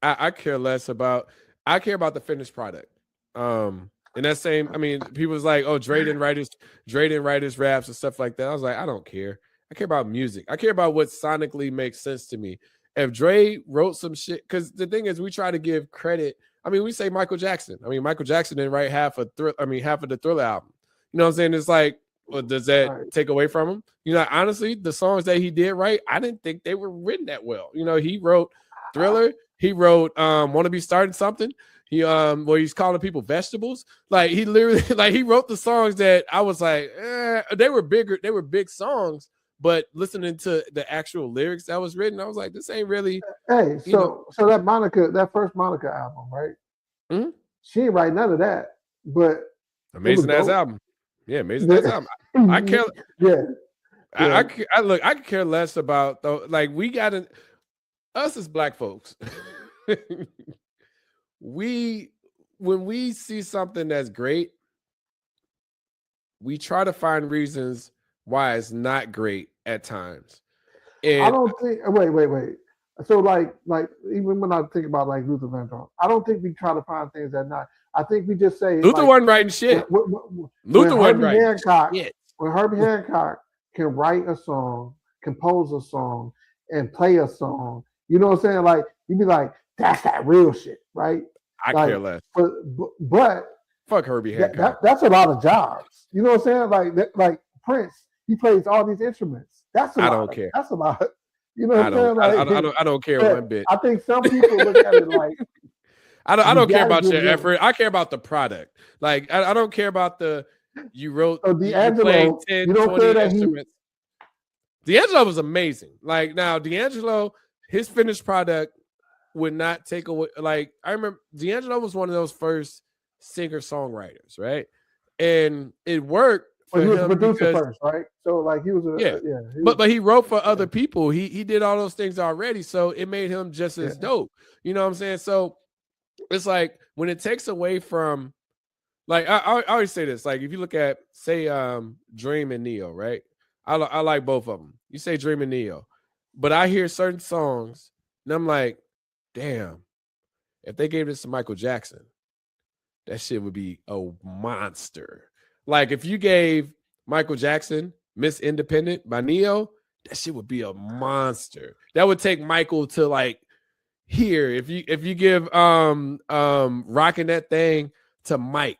I care less about. I care about the finished product. And that same, I mean, people was like, oh, Dre didn't write his raps and stuff like that. I was like, I don't care. I care about music. I care about what sonically makes sense to me. If Dre wrote some shit, because the thing is, we try to give credit. I mean, we say Michael Jackson. I mean, Michael Jackson didn't write half of the Thriller album. You know what I'm saying? It's like, well, does that take away from him? Honestly, the songs that he did write, I didn't think they were written that well. He wrote Thriller. He wrote "Wanna Be Starting Something." He where he's calling people vegetables. Like, he literally, like, he wrote the songs that I was like, they were big songs. But listening to the actual lyrics that was written, I was like, this ain't really. Hey, so that first Monica album, right? Mm-hmm. She didn't write none of that, but amazing ass album. Yeah, amazing ass album. I care. Yeah. I could care less about though. Like, we got us as black folks. when we see something that's great, we try to find reasons why it's not great at times. I And don't think. Wait. So like even when I think about like Luther Vandross, I don't think we try to find things that not. I think we just say Luther like wasn't writing shit. when Luther wasn't Herbie writing Hancock, shit. when Herbie Hancock can write a song, compose a song, and play a song, you know what I'm saying? Like you'd be like, that's that real shit, right? I Like, care less. But Fuck Herbie Hancock. that's a lot of jobs. You know what I'm saying? Like Prince, he plays all these instruments. That's a lot. I don't care. That's a lot. You know what I'm saying? Like, I don't care one bit. I think some people look at it like I don't care about your effort. I care about the product. Like I don't care about you wrote D'Angelo. You 10, 20 instruments. D'Angelo was amazing. Like now, D'Angelo, his finished product would not take away. Like I remember D'Angelo was one of those first singer-songwriters, right? And it worked. But he was a producer first, right? So like he was but he wrote for other people. He did all those things already, so it made him just as dope. You know what I'm saying? So it's like when it takes away from, like I always say this. Like if you look at say Dream and Neo, right? I like both of them. You say Dream and Neo, but I hear certain songs and I'm like, damn, if they gave this to Michael Jackson, that shit would be a monster. Like if you gave Michael Jackson Miss Independent by Neo, that shit would be a monster. That would take Michael to like here. If you give Rocking That Thing to Mike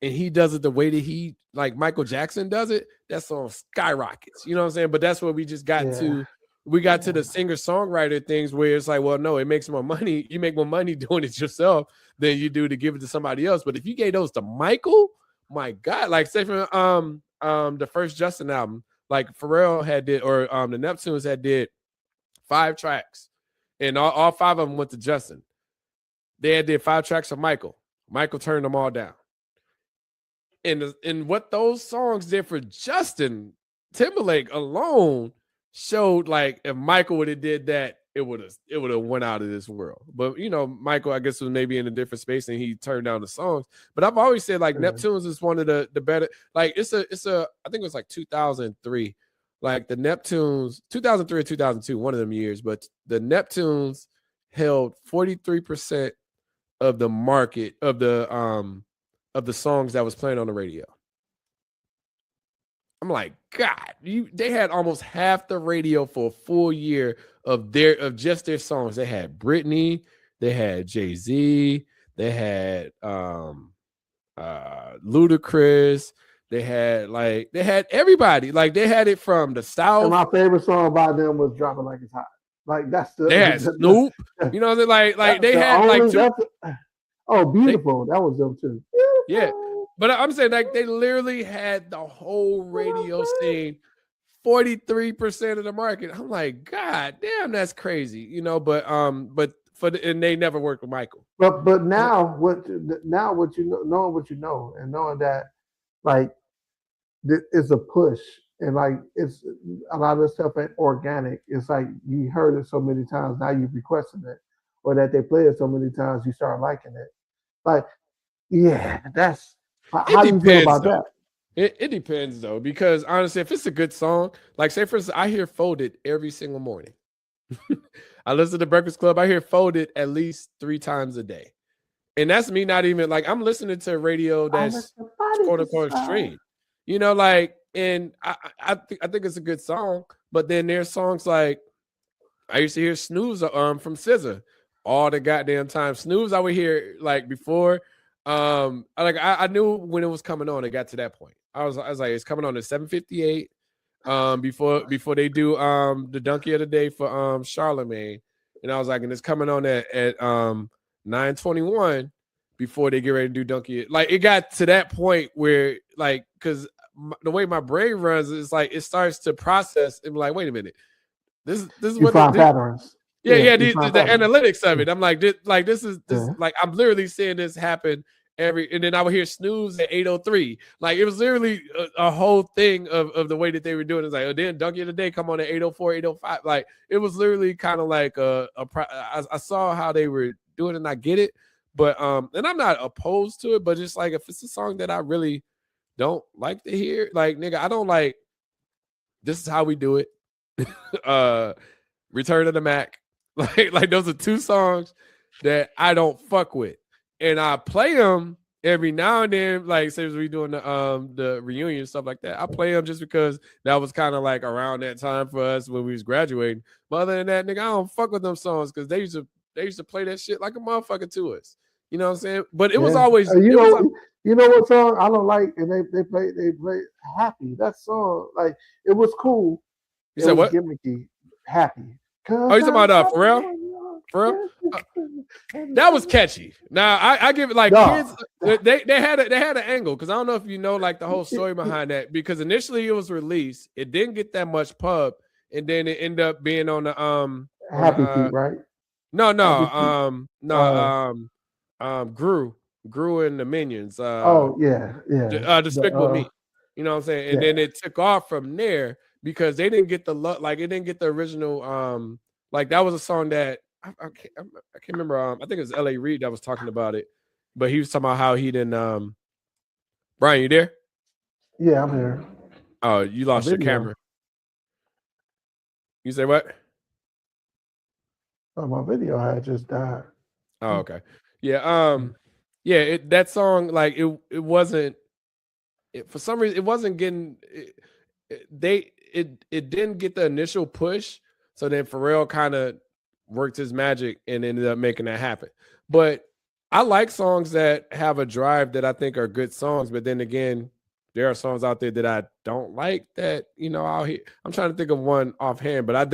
and he does it the way that he like Michael Jackson does it, that song skyrockets. You know what I'm saying? But that's what we just got to. We got to the singer-songwriter things where it's like, well, no, it makes more money. You make more money doing it yourself than you do to give it to somebody else. But if you gave those to Michael, my God, like say from the first Justin album, like Pharrell had did, or the Neptunes had did 5 tracks, and all 5 of them went to Justin. They had did 5 tracks for Michael. Michael turned them all down. And what those songs did for Justin Timberlake alone showed like if Michael would have did that, it would have went out of this world. But you know, Michael, I guess, was maybe in a different space and he turned down the songs. But I've always said like Neptunes is one of the better. Like it's a I think it was like 2003, like the Neptunes 2003 or 2002, one of them years. But the Neptunes held 43% of the market of the songs that was playing on the radio. I'm like, God, they had almost half the radio for a full year of just their songs. They had Britney, they had Jay-Z, they had Ludacris, they had everybody. Like they had it from the South. And my favorite song by them was Drop It Like It's Hot. Like that's they had Snoop. You know, like they had like Beautiful. That was them too. Beautiful. Yeah. But I'm saying like they literally had the whole radio scene, 43% of the market. I'm like, God damn, that's crazy, you know. But and they never worked with Michael. But now what you know, knowing what you know, and knowing that like it's a push, and like it's a lot of this stuff ain't organic. It's like you heard it so many times, now you've requested it, or that they play it so many times, you start liking it. Like, yeah, that's. How do you feel about that? It depends though, because honestly, if it's a good song, like say for instance, I hear Folded every single morning. I listen to Breakfast Club. I hear Folded at least 3 times a day, and that's me not even like I'm listening to radio that's quote unquote stream. You know, like, and I think it's a good song, but then there's songs like I used to hear Snooze from SZA all the goddamn time. Snooze I would hear like before. I knew when it was coming on. It got to that point. I was like, it's coming on at 7:58. Before they do the donkey of the day for Charlemagne, and I was like, and it's coming on at 9:21 before they get ready to do donkey. Like it got to that point where like because the way my brain runs is like it starts to process and be like, wait a minute, this is what patterns. Yeah, the analytics of it. I'm like, this is like I'm literally seeing this happen and then I would hear snooze at 8:03. Like it was literally a whole thing of the way that they were doing it. It's like, oh, then Donkey of the Day come on at 8:04, 8:05. Like it was literally kind of like I saw how they were doing it and I get it. But and I'm not opposed to it, but just like if it's a song that I really don't like to hear, like nigga, I don't like This Is How We Do It. Return of the Mac. Like those are two songs that I don't fuck with. And I play them every now and then, like say we doing the reunion stuff like that. I play them just because that was kind of like around that time for us when we was graduating. But other than that, nigga, I don't fuck with them songs because they used to play that shit like a motherfucker to us. You know what I'm saying? But it was always you know what song I don't like, and they play Happy. That song, like it was cool. You said what? Gimmicky. Happy. Oh, you talking about Pharrell? Pharrell? That was catchy. Now I give it like kids. They had an angle because I don't know if you know like the whole story behind that. Because initially it was released, it didn't get that much pub, and then it ended up being on the Happy Feet, right? Gru and the Minions. Despicable Me. You know what I'm saying? And then it took off from there because they didn't get the like it didn't get the original. Like that was a song that I can't remember. I think it was L.A. Reid that was talking about it, but he was talking about how he didn't. Brian, you there? Yeah, I'm here. Oh, you lost your camera. You say what? Oh, my video had just died. Oh, okay. Yeah. That song, like it wasn't. For some reason, it wasn't getting. It didn't get the initial push. So then Pharrell kind of worked his magic and ended up making that happen. But I like songs that have a drive that I think are good songs. But then again, there are songs out there that I don't like that, I'll hear. I'm trying to think of one offhand, but I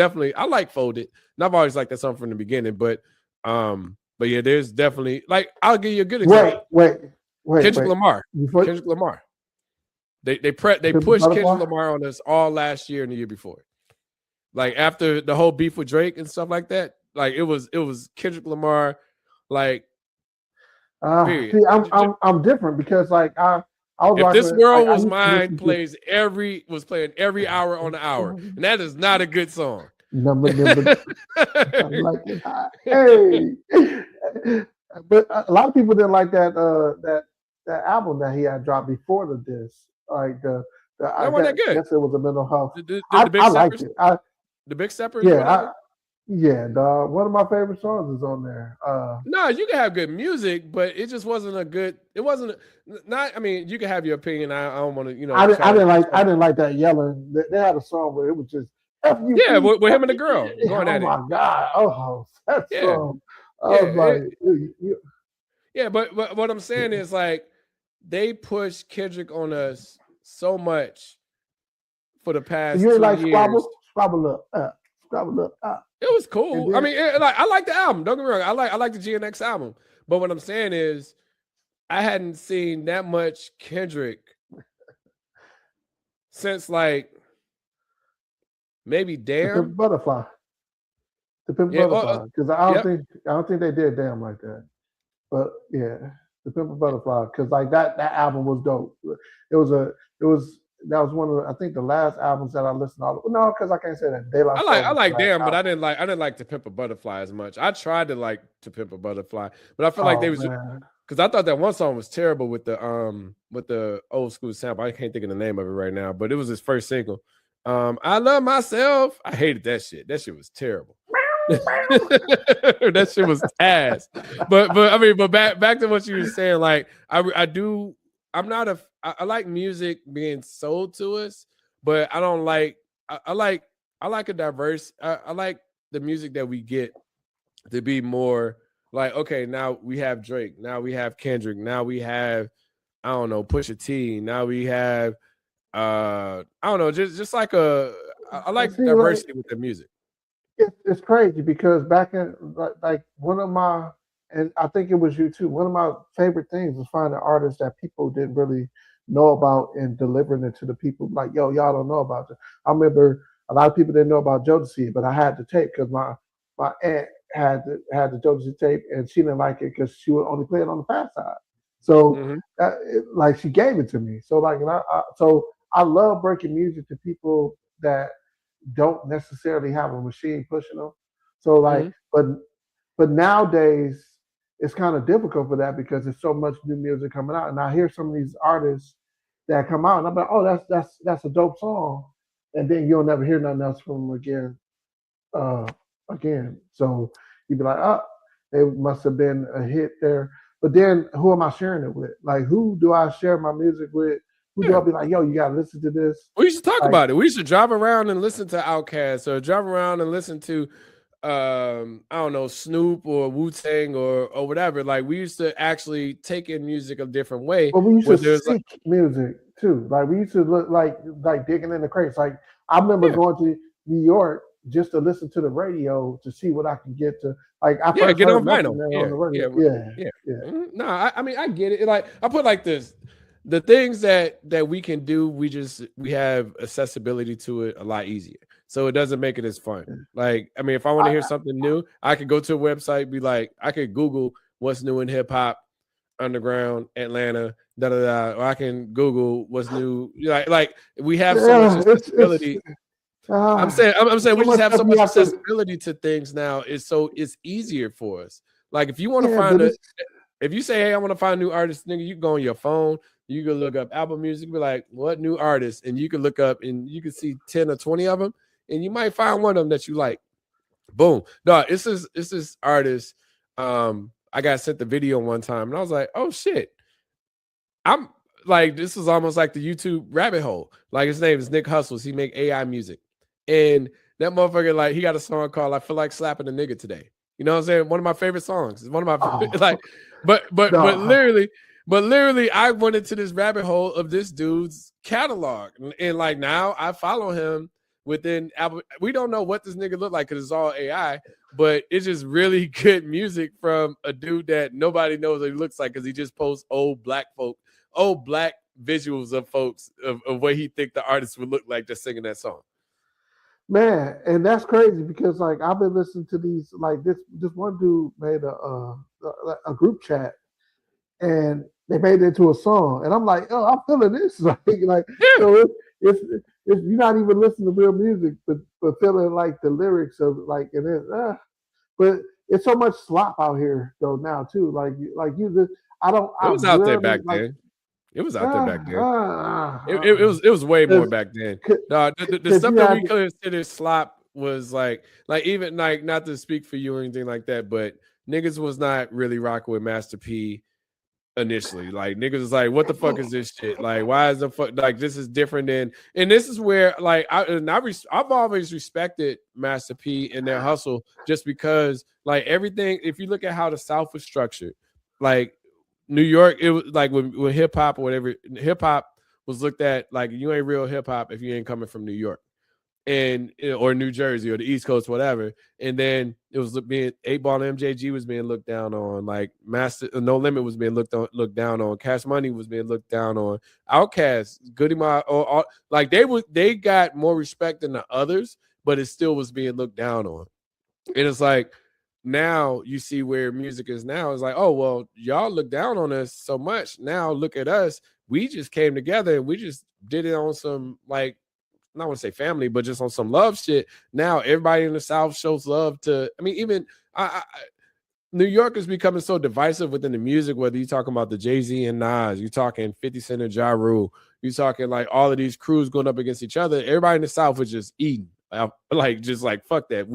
like Folded. And I've always liked that song from the beginning. But yeah, there's definitely like I'll give you a good example. Wait. Kendrick Lamar. Kendrick Lamar. They pushed Kendrick Lamar on us all last year and the year before. Like after the whole beef with Drake and stuff like that, like it was Kendrick Lamar, like. See, I'm different because like I was. If This World Was Mine was playing every hour on the hour, and that is not a good song. Number. I like it. Hey, but a lot of people didn't like that album that he had dropped before the diss. Like that wasn't that good. I guess it was a mental health. I liked it. The Big Steppers? Yeah, dog. One of my favorite songs is on there. No, you can have good music, but it just wasn't a good. It wasn't not. I mean, you can have your opinion. I don't want to. I didn't like that yelling. They had a song where it was just with him and the girl going at it. Oh my god! Oh, that song. I was like, yeah, but what I'm saying is like they pushed Kendrick on us so much for the past. You ain't like years. Squabble up. It was cool. Then, I mean, I like the album. Don't get me wrong. I like the GNX album. But what I'm saying is, I hadn't seen that much Kendrick since like maybe Damn. The Butterfly. The Pimp Butterfly. Because I don't think they did Damn like that. But yeah, the Pimp Butterfly. Because like that album was dope. That was one of I think the last albums that I listened to. No, because I can't say that. I like Damn, but I didn't like To Pimp a Butterfly as much. I tried to like To Pimp a Butterfly, but I feel like they was because I thought that one song was terrible with the old school sample. I can't think of the name of it right now, but it was his first single. I Love Myself. I hated that shit. That shit was terrible. That shit was ass. But back to what you were saying. Like I like music being sold to us, but I don't like. I like a diverse. I like the music that we get to be more like. Okay, now we have Drake. Now we have Kendrick. Now we have I don't know Pusha T. Now we have I don't know. Just like I like diversity with the music. It's crazy because back in like one of my. And I think it was you too. One of my favorite things was finding artists that people didn't really know about and delivering it to the people. Like, yo, y'all don't know about it. I remember a lot of people didn't know about Jodeci, but I had the tape because my aunt had the Jodeci tape and she didn't like it because she would only play it on the fast side. So Mhm. like she gave it to me. So like, and so I love breaking music to people that don't necessarily have a machine pushing them. So like, Mhm. but nowadays it's kind of difficult for that because there's so much new music coming out, and I hear some of these artists that come out, and I'm like, oh, that's a dope song, and then you'll never hear nothing else from them uh, again. So you'd be like, oh, it must have been a hit there. But then who am I sharing it with? Like, who do I share my music with? Who do Yeah. I be like, yo, you gotta listen to this? We should talk Like, about it. We should drive around and listen to Outkast, or drive around and listen to I don't know, Snoop or Wu-Tang or whatever. Like, we used to actually take in music a different way but we used where to there's like, seek music too. Like we used to look like digging in the crates. Like I remember yeah, going to New York just to listen to the radio to see what I could get to. Like I yeah, first get on heard nothing vinyl. there on Yeah, the radio. yeah, Yeah, yeah. yeah. No, I mean, I get it. Like, I put like this: the things that we can do, we have accessibility to it a lot easier, so it doesn't make it as fun. Like, I mean, if I want to I, hear something new, I could go to a website, be like, I could Google what's new in hip hop, underground, Atlanta, da da da, or I can Google what's new. Like we have so much yeah, it's accessibility. I'm saying so we just much have stuff so you much have to. accessibility to things now. It's easier for us. Like, if you want to Yeah, find but a, it's if you say, hey, I want to find a new artist, nigga, you go on your phone, you can look up Apple Music, be like, what new artist? And you can look up and you can see 10 or 20 of them, and you might find one of them that you like. Boom. No, it's this artist. I got sent the video one time and I was like, oh shit. I'm like, this is almost like the YouTube rabbit hole. Like, his name is Nick Hustles. He make AI music. And that motherfucker, like, he got a song called I Feel Like Slapping a Nigga Today. You know what I'm saying? One of my favorite songs. It's one of my oh like, but no. literally, I went into this rabbit hole of this dude's catalog. And like, now I follow him within Apple. We don't know what this nigga look like because it's all AI, but it's just really good music from a dude that nobody knows what he looks like because he just posts old black visuals of folks of what he think the artist would look like just singing that song. Man, and that's crazy because like I've been listening to these like this one dude made a group chat and they made it into a song and I'm like, oh, I'm feeling this like Yeah, so it's you're not even listening to real music but feeling like the lyrics of like and it but it's so much slop out here though now too like you just it I was out there rarely back like then. It was out there back uh, then. uh, It was way more because back then. The because stuff you that had we consider slop was like even like, not to speak for you or anything like that, but niggas was not really rocking with Master P initially. Like, niggas was like, what the fuck is this shit? Like, why is the fuck, like, this is different than, and this is where like I've always respected Master P and their hustle just because like everything, if you look at how the South was structured, like New York, it was like when hip hop or whatever, hip hop was looked at like, you ain't real hip hop if you ain't coming from New York and or New Jersey or the East Coast, whatever. And then it was being 8 Ball and MJG was being looked down on. Like, Master No Limit was being looked down on. Cash Money was being looked down on. Outkast, Goody Mob, or like they got more respect than the others, but it still was being looked down on. And it's like, now you see where music is now. It's like, oh well, y'all look down on us so much. Now look at us. We just came together and we just did it on some, like, I don't want to say family, but just on some love shit. Now everybody in the South shows love to. I mean, even New York is becoming so divisive within the music. Whether you're talking about the Jay-Z and Nas, you're talking 50 Cent and Ja Rule, you're talking like all of these crews going up against each other. Everybody in the South was just eating, like, just like, fuck that.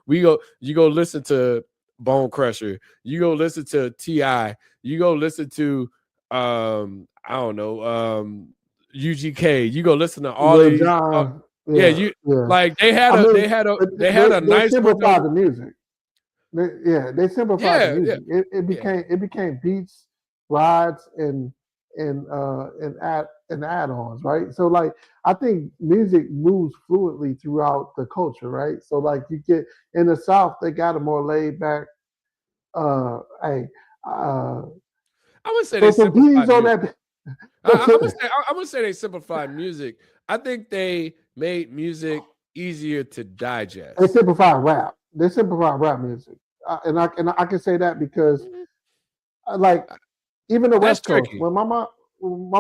You go listen to Bone Crusher, you go listen to Ti, you go listen to I don't know, UGK, you go listen to all Lil these. Jon, Yeah, yeah, yeah. I mean, but they had a they nice window. simplified the music. They simplified the Yeah, yeah, music. yeah. It became beats, rides, and add-ons, right? So like I think music moves fluently throughout the culture, right? So like you get in the South, they got a more laid back. Hey, I would say they throw some peas simplified on music. that. Throw some, I'm gonna say they simplified music. I think they made music easier to they digest. simplified rap. They simplified rap music, and I can say that because like Even the That's West Coast. tricky. When my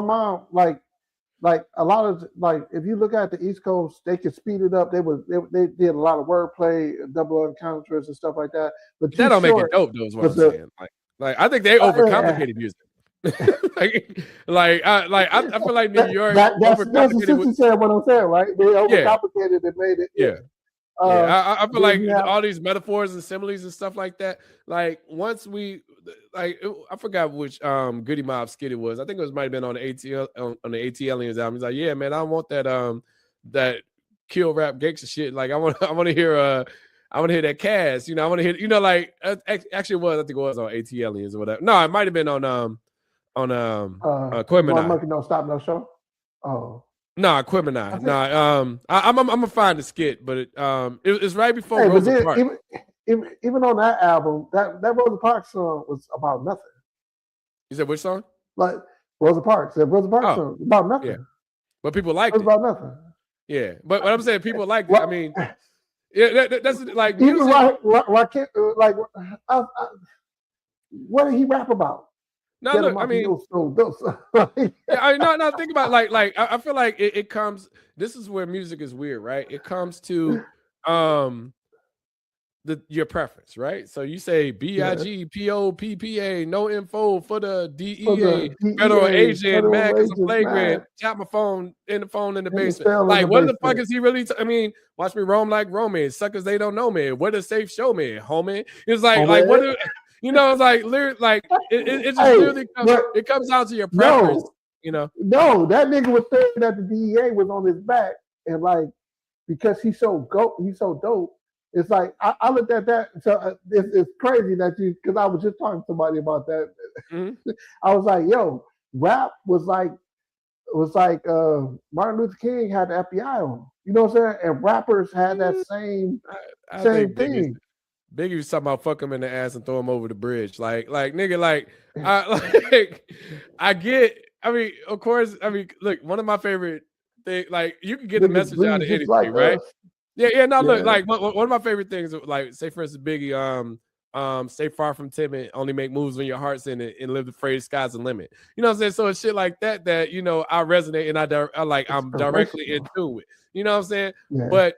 mom, like a lot of like, if you look at the East Coast, they could speed it up. They did a lot of wordplay, double entendres and stuff like that. But That Too don't make it Short dope, though. Is what I'm was a saying. Like I think they overcomplicated music. I feel like New York that's overcomplicated. essentially saying what I'm saying, right? They overcomplicated and made it. Yeah. I feel like have, all these metaphors and similes and stuff like that. Like once we, I forgot which Goody Mob skit it was. I think it might have been on the ATL on the ATLians album. He's like, yeah, man, I don't want that kill rap gangster shit. Like I want to hear that cast. I want to hear like actually it was, I think it was on ATLians or whatever. No, it might have been on Quimini. Monkey Don't Stop No Show. Oh. No, Quimini. No, I'm gonna find the skit, but it's right before Rosa Parks. Even on that album, that Rosa Parks song was about nothing. You said which song? Like Rosa Parks. That Rosa Parks song about nothing. Yeah. But people liked it. About nothing. Yeah, but what I'm saying, people liked it. I mean, yeah, that's like even like what did he rap about? No, look, I mean, no. Think about I feel like it comes. This is where music is weird, right? It comes to your preference, right? So you say BIGPOPPA, no info for the DEA, federal agent, mad because I'm flagrant, tap my phone in the basement. Like, what the fuck is he really? I mean, watch me roam like romance, suckers they don't know me. What a safe show, man, homie. It's like what. It's like literally, like it just literally comes down to your preference. No, that nigga was saying that the DEA was on his back, and like because he's so dope. It's like I looked at that. So it's crazy that because I was just talking to somebody about that. Mm-hmm. I was like, yo, rap was like Martin Luther King had the FBI on him. You know what I'm saying? And rappers had that same thing. Biggie was talking about fuck him in the ass and throw him over the bridge. Like nigga, I get. I mean, of course. I mean, look, one of my favorite things. Like you can get the message out of anything, right? Yeah. No, look, like one of my favorite things. Like, say for instance, Biggie, stay far from timid, only make moves when your heart's in it, and live the phrase sky's the limit. You know what I'm saying? So it's shit like that I resonate and I'm directly in tune with. You know what I'm saying? Yeah. But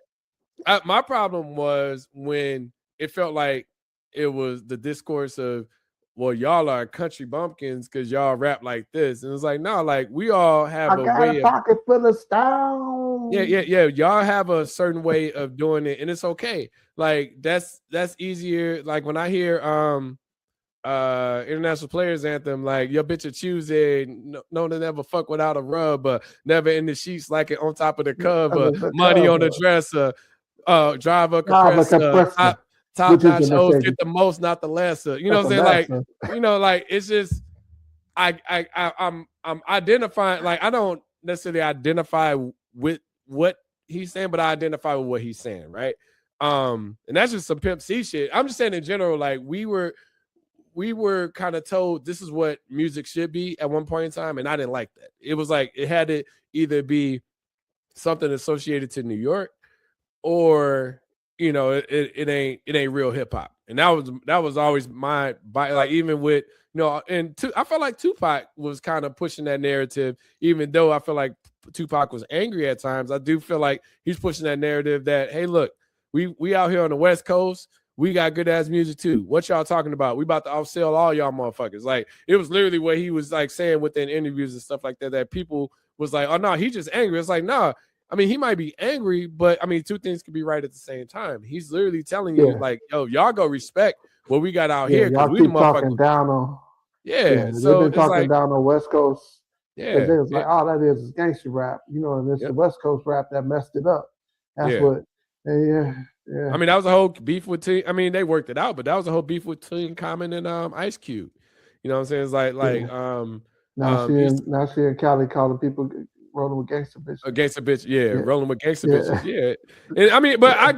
my problem was when it felt like it was the discourse of, well, y'all are country bumpkins because y'all rap like this. And it's like, no, like we all have a pocket full of style. Yeah. Y'all have a certain way of doing it, and it's okay. Like that's easier. Like when I hear International Players Anthem, like your bitch a choosy, no to never fuck without a rub, but never in the sheets like it on top of the cover, money on the dresser, driver compressor. Top notch hoes get the most, not the lesser. You know what I'm saying? Like, like it's just I'm identifying. Like I don't necessarily identify with what he's saying, but I identify with what he's saying, right? And that's just some Pimp C shit. I'm just saying in general, like we were kind of told this is what music should be at one point in time, and I didn't like that. It was like it had to either be something associated to New York or it ain't real hip hop. And that was always my like, even with and I felt like Tupac was kind of pushing that narrative, even though I feel like Tupac was angry at times. I do feel like he's pushing that narrative that, hey, look, we out here on the West Coast, we got good ass music too. What y'all talking about? We about to offsell all y'all motherfuckers. Like it was literally what he was like saying within interviews and stuff like that, that people was like, oh no, he's just angry. It's like, nah, I mean, he might be angry, but I mean, two things could be right at the same time. He's literally telling you, like, yo, y'all go respect what we got out here. Y'all keep talking down on. So they've been talking down on West Coast. Yeah. They was like, all that is gangster rap, and it's the West Coast rap that messed it up. That's what. Yeah. I mean, that was a whole beef with I mean, they worked it out, but that was a whole beef with Common and Ice Cube. You know what I'm saying? It's like now she and Cali calling people rolling with gangster bitches. A gangster bitch, rolling with gangster bitches, And I mean, but I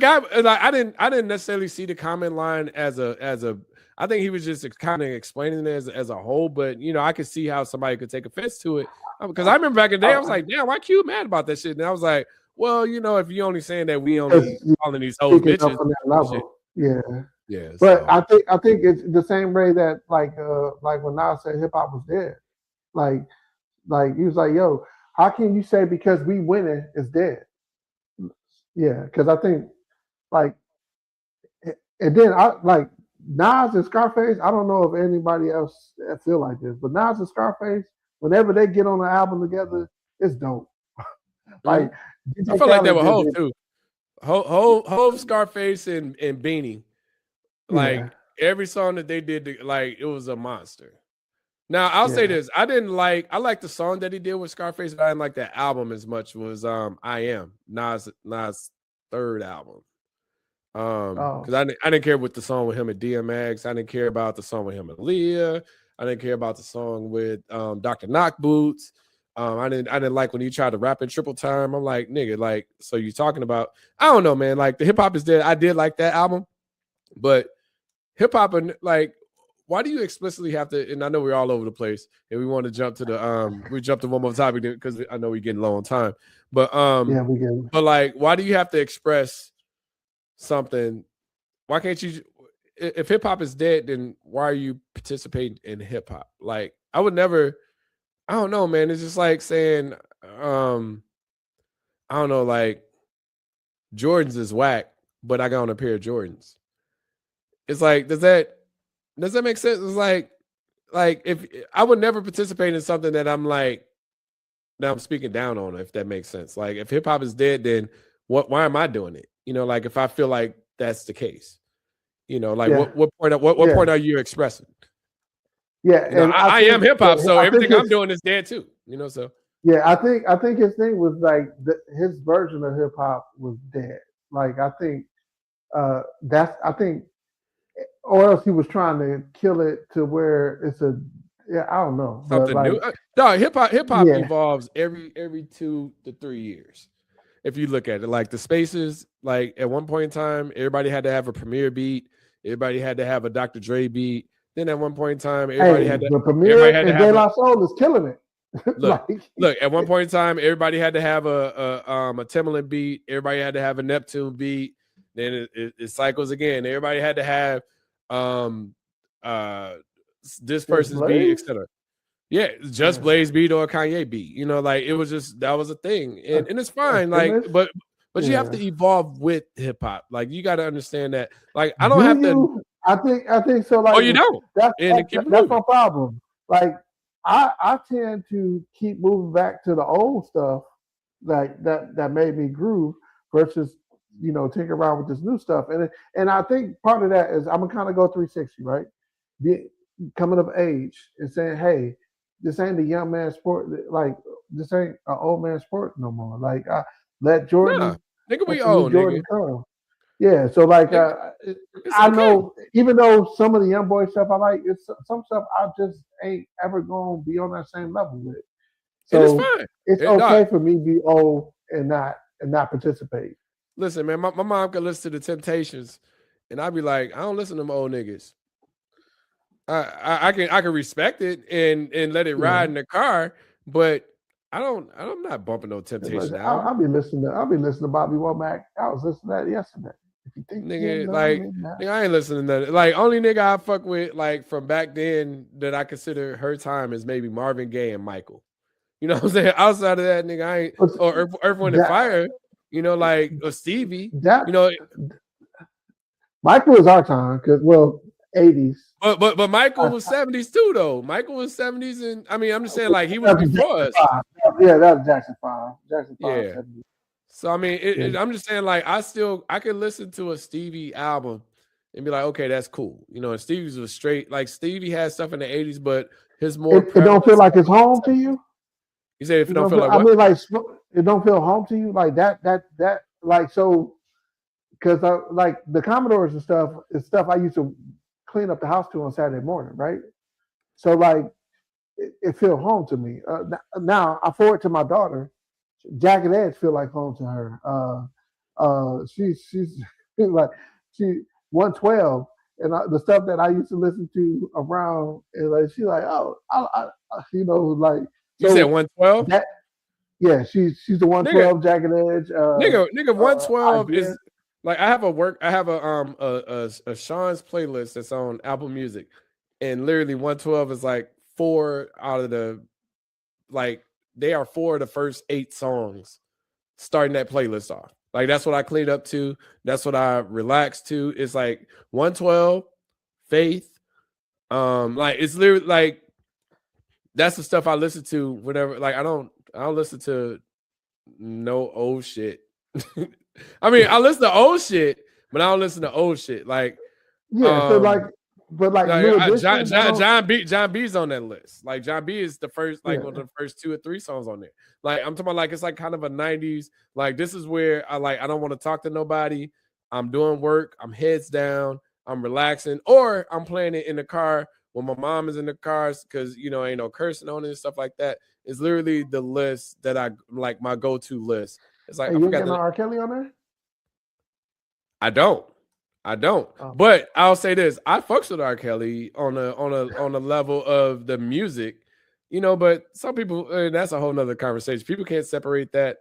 didn't necessarily see the Common line as a. I think he was just kind of explaining it as a whole, but I could see how somebody could take offense to it because I remember back in the day, I was like, damn, why Cube mad about that shit? And I was like, well, if you only saying that we only calling these hoes bitches, yeah. Yeah. But So I think it's the same way that like when Nas said hip hop was dead. Like he was like, yo, how can you say because we winning is dead? Yeah, because I think like and then I like Nas and Scarface. I don't know if anybody else feel like this, but Nas and Scarface, whenever they get on an album together, it's dope. Like I DJ feel like that Khaled with Hove did, too. Hove, Scarface, and Beanie. yeah, Like every song that they did, like it was a monster. Now I'll say yeah, this: I like the song that he did with Scarface, but I didn't like that album as much. Was I Am Nas' third album. oh, Because I didn't care with the song with him at DMX. I didn't care about the song with him and Leah. I didn't care about the song with Dr. Knock Boots. I didn't like when he tried to rap in triple time. I'm like, nigga, like, so you talking about, I don't know, man. Like the hip hop is dead. I did like that album, but hip hop and like, why do you explicitly have to? And I know we're all over the place, and we want to jump to the we jump to one more topic because I know we're getting low on time. But yeah, we can. but like, why do you have to express something? Why can't you? If hip hop is dead, then why are you participating in hip hop? Like, I would never. I don't know, man. It's just like saying, I don't know, like Jordans is whack, but I got on a pair of Jordans. It's like, does that make sense? It's like if I would never participate in something that I'm like, now I'm speaking down on, if that makes sense. Like if hip hop is dead, then why am I doing it? You know, like if I feel like that's the case, you know, like Yeah, what yeah, point are you expressing? yeah, You know, and I am hip hop, so I think everything I'm doing is dead too. You know, so yeah, I think his thing was like his version of hip hop was dead. Like I think that's I think, or else he was trying to kill it to where it's a yeah I don't know, but something new. like No, hip hop yeah, evolves every 2 to 3 years. If you look at it, like the spaces, like at one point in time, everybody had to have a Premier beat, everybody had to have a Dr. Dre beat. Then at one point in time, hey, the Premier everybody had to and De have a La Soul is killing it. look. Like Look, at one point in time, everybody had to have a Timbaland beat. Everybody had to have a Neptune beat. Then it cycles again. Everybody had to have um uh this Just person's beat, Blaze, etc. Yeah, just yeah, Blaze beat or a Kanye beat. You know, like it was just that was a thing, and it's fine. Like, Finish, but you have yeah. to evolve with hip hop. Like you got to understand that. Like I don't Do have to. you? I think so. Oh, Like you don't, and keep it that's moving. my problem. Like I tend to keep moving back to the old stuff like that made me groove versus tinker around with this new stuff. And I think part of that is I'm gonna kind of go 360, right? Coming of age and saying, hey, this ain't a young man sport. Like this ain't an old man sport no more. Like let Nah, Jordan, nigga, let we the new old, nigga. Jordan come. Yeah, so like Nigga, it's I okay, know even though some of the young boy stuff I like, it's some stuff I just ain't ever gonna be on that same level with. and it's So fine. it's Nah, okay for me to be old and not participate. listen, man, my mom could listen to the Temptations, and I'd be like, I don't listen to them old niggas. I can respect it and let it Yeah. ride in the car, but I'm not bumping no But Temptation I'll album. be listening to Bobby Womack. I was listening to that yesterday. If you think you Nigga, know like me now. nigga, I ain't listening to that. Like only nigga I fuck with like from back then that I consider her time is maybe Marvin Gaye and Michael. You know what I'm saying? Outside of that, nigga, I ain't But or Earth, Wind and that Fire, you know, like or Stevie, that you know, Michael was our time because 80s. but Michael was 70s too, though. Michael was 70s, and I mean, I'm just saying, like, he was That was before Jackson us. 5. Yeah, that was Jackson 5. Jackson 5, Yeah. 70. So I mean, Yeah. I'm just saying, like, I could listen to a Stevie album and be like, okay, that's cool. You know, and Stevie's was straight. Like Stevie had stuff in the 80s, but his more It don't feel prevalent like stuff it's was home in to the you. 70s. You say if it don't feel like I what? mean, like it don't feel home to you, like that like so. Because like the Commodores and stuff is stuff I used to clean up the house to on Saturday morning, right? So like it feel home to me. Now I forward to my daughter. Jagged Edge feel like home to her. She's like she 112, and the stuff that I used to listen to around, and like she's like, oh, like You said so 112? that yeah, she's the Nigga, 112 Jagged Edge. nigga, 112 idea. is Like I have a Sean's playlist that's on Apple Music, and literally 112 is like 4 out of the like they are 4 of the first 8 songs starting that playlist off. Like that's what I cleaned up to. That's what I relaxed to. It's like 112, Faith. Like it's literally like that's the stuff I listen to whenever. Like I don't listen to no old shit. I mean, I listen to old shit, but I don't listen to old shit. Like Yeah, so like, but like New Edition, John B's on that list. Like John B is the first, like one of the first 2 or 3 songs on there. Like I'm talking about, like it's like kind of a 90s. Like this is where I don't want to talk to nobody. I'm doing work. I'm heads down. I'm relaxing, or I'm playing it in the car when my mom is in the cars because ain't no cursing on it and stuff like that. It's literally the list that I like, my go-to list. It's like you ain't got no R. Kelly on there? I don't. Oh. But I'll say this: I fucks with R. Kelly on a level of the music, But some people, that's a whole nother conversation. People can't separate that,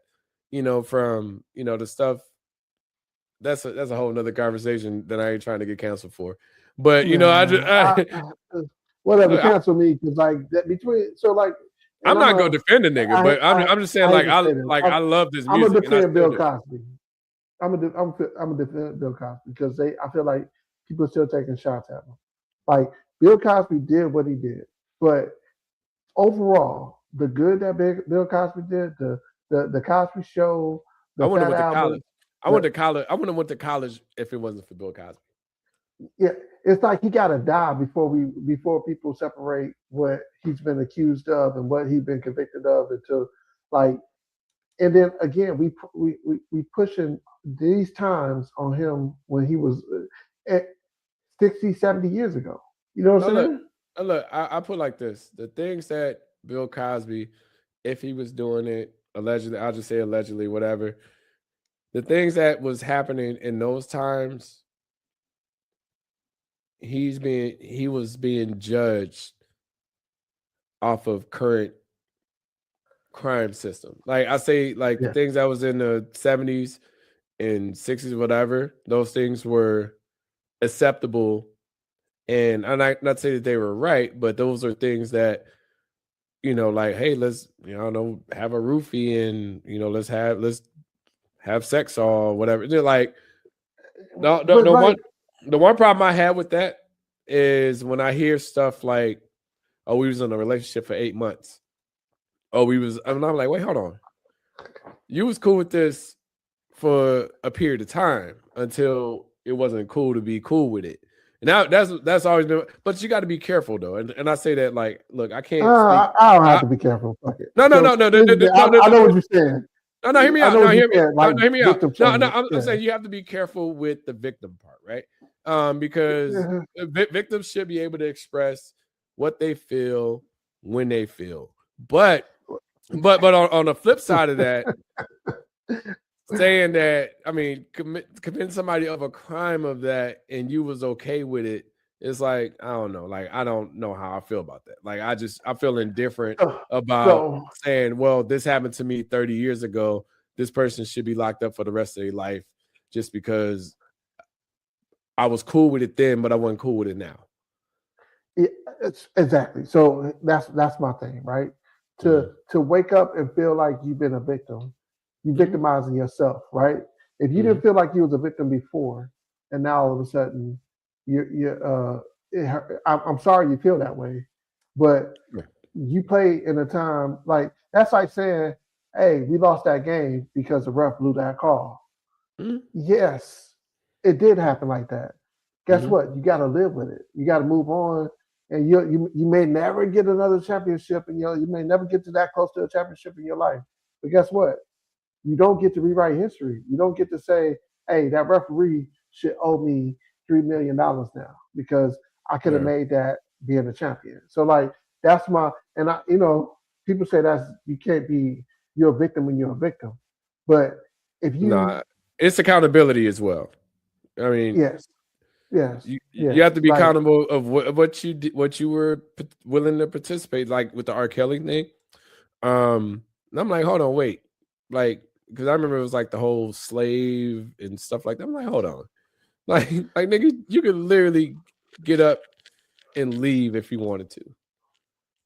from the stuff. That's a whole nother conversation that I ain't trying to get canceled for. But whatever, cancel me because like that between. So like, I'm not gonna defend a nigga, but I'm just saying I love this music. I'm gonna defend Bill Cosby. I'm gonna defend Bill Cosby because I feel like people are still taking shots at him. Like Bill Cosby did what he did, but overall, the good that Bill Cosby did, the Cosby Show, I wouldn't have went to college. I wouldn't have went to college if it wasn't for Bill Cosby. Yeah, it's like he got to die before people separate what he's been accused of and what he's been convicted of until like. And then again, we pushing these times on him when he was at 60, 70 years ago. You know what I'm saying? Look, I put like this: the things that Bill Cosby, if he was doing it allegedly, I'll just say allegedly, whatever. The things that was happening in those times, he was being judged off of current crime system. Like I say, like the things that was in the 70s and 60s, whatever, those things were acceptable. And I'm not saying that they were right, but those are things that, like, hey, let's, have a roofie and, let's have sex or whatever. They're like, the one problem I had with that is when I hear stuff like, oh, we was in a relationship for 8 months. Oh, and I'm like, wait, hold on. You was cool with this for a period of time until it wasn't cool to be cool with it. And now that's always been, but you got to be careful though. And I say that like, look, I can't. I don't have to be careful. Fuck it. No. I know what you're saying. No, hear me out. No, hear me out. I'm saying you have to be careful with the victim part, right? Because victims should be able to express what they feel when they feel. But on the flip side of that, saying that, I mean, convince somebody of a crime of that and you was okay with it, it's like, I don't know. Like, I don't know how I feel about that. Like, I feel indifferent about saying, well, this happened to me 30 years ago. This person should be locked up for the rest of their life just because I was cool with it then, but I wasn't cool with it now. Yeah, exactly. So that's my thing, right? To wake up and feel like you've been a victim, you victimizing yourself, right? If you didn't feel like you was a victim before, and now all of a sudden I'm sorry you feel that way, but you play in a time like that's like saying, hey, we lost that game because the ref blew that call. Yes, it did happen like that. Guess what? You got to live with it. You got to move on. And you may never get another championship, and you may never get to that close to a championship in your life. But guess what? You don't get to rewrite history. You don't get to say, "Hey, that referee should owe me $3 million now because I could have made that being a champion." So like that's my and I people say you're a victim when you're a victim, but if you it's accountability as well. I mean, yes. You have to be accountable of what you were willing to participate, like with the R. Kelly thing. And I'm like, hold on, wait. Like because I remember it was like the whole slave and stuff like that. I'm like, hold on, like nigga, you could literally get up and leave if you wanted to.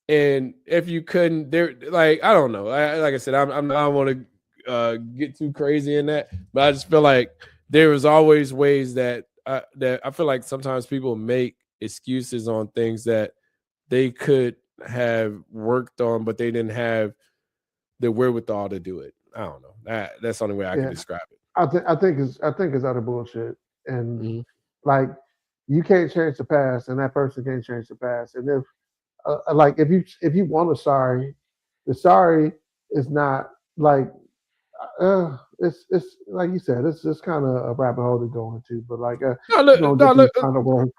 And if you couldn't, there, like, I don't know. Like I said, I don't want to get too crazy in that, but I just feel like there was always ways that I feel like sometimes people make excuses on things that they could have worked on, but they didn't have the wherewithal to do it. I don't know. That's the only way I can Yeah, describe it. I think it's utter bullshit, and Mhm. like you can't change the past, and that person can't change the past. And if like if you want a sorry, the sorry is not like it's like you said, it's just kind of a rabbit hole to go into. But like No, we're look, gonna no, get these look, no,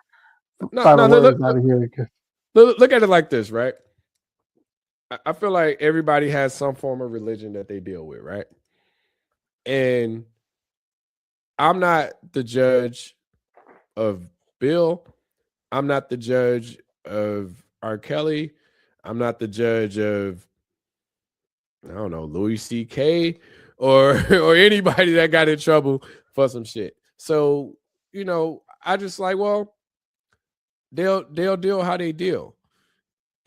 no, final look, words look, out of here. look at it like this, right? I feel like everybody has some form of religion that they deal with, right? And I'm not the judge of Bill. I'm not the judge of R. Kelly. I'm not the judge of, I don't know, Louis C.K. or or anybody that got in trouble for some shit. So, I just like, well, they'll deal how they deal.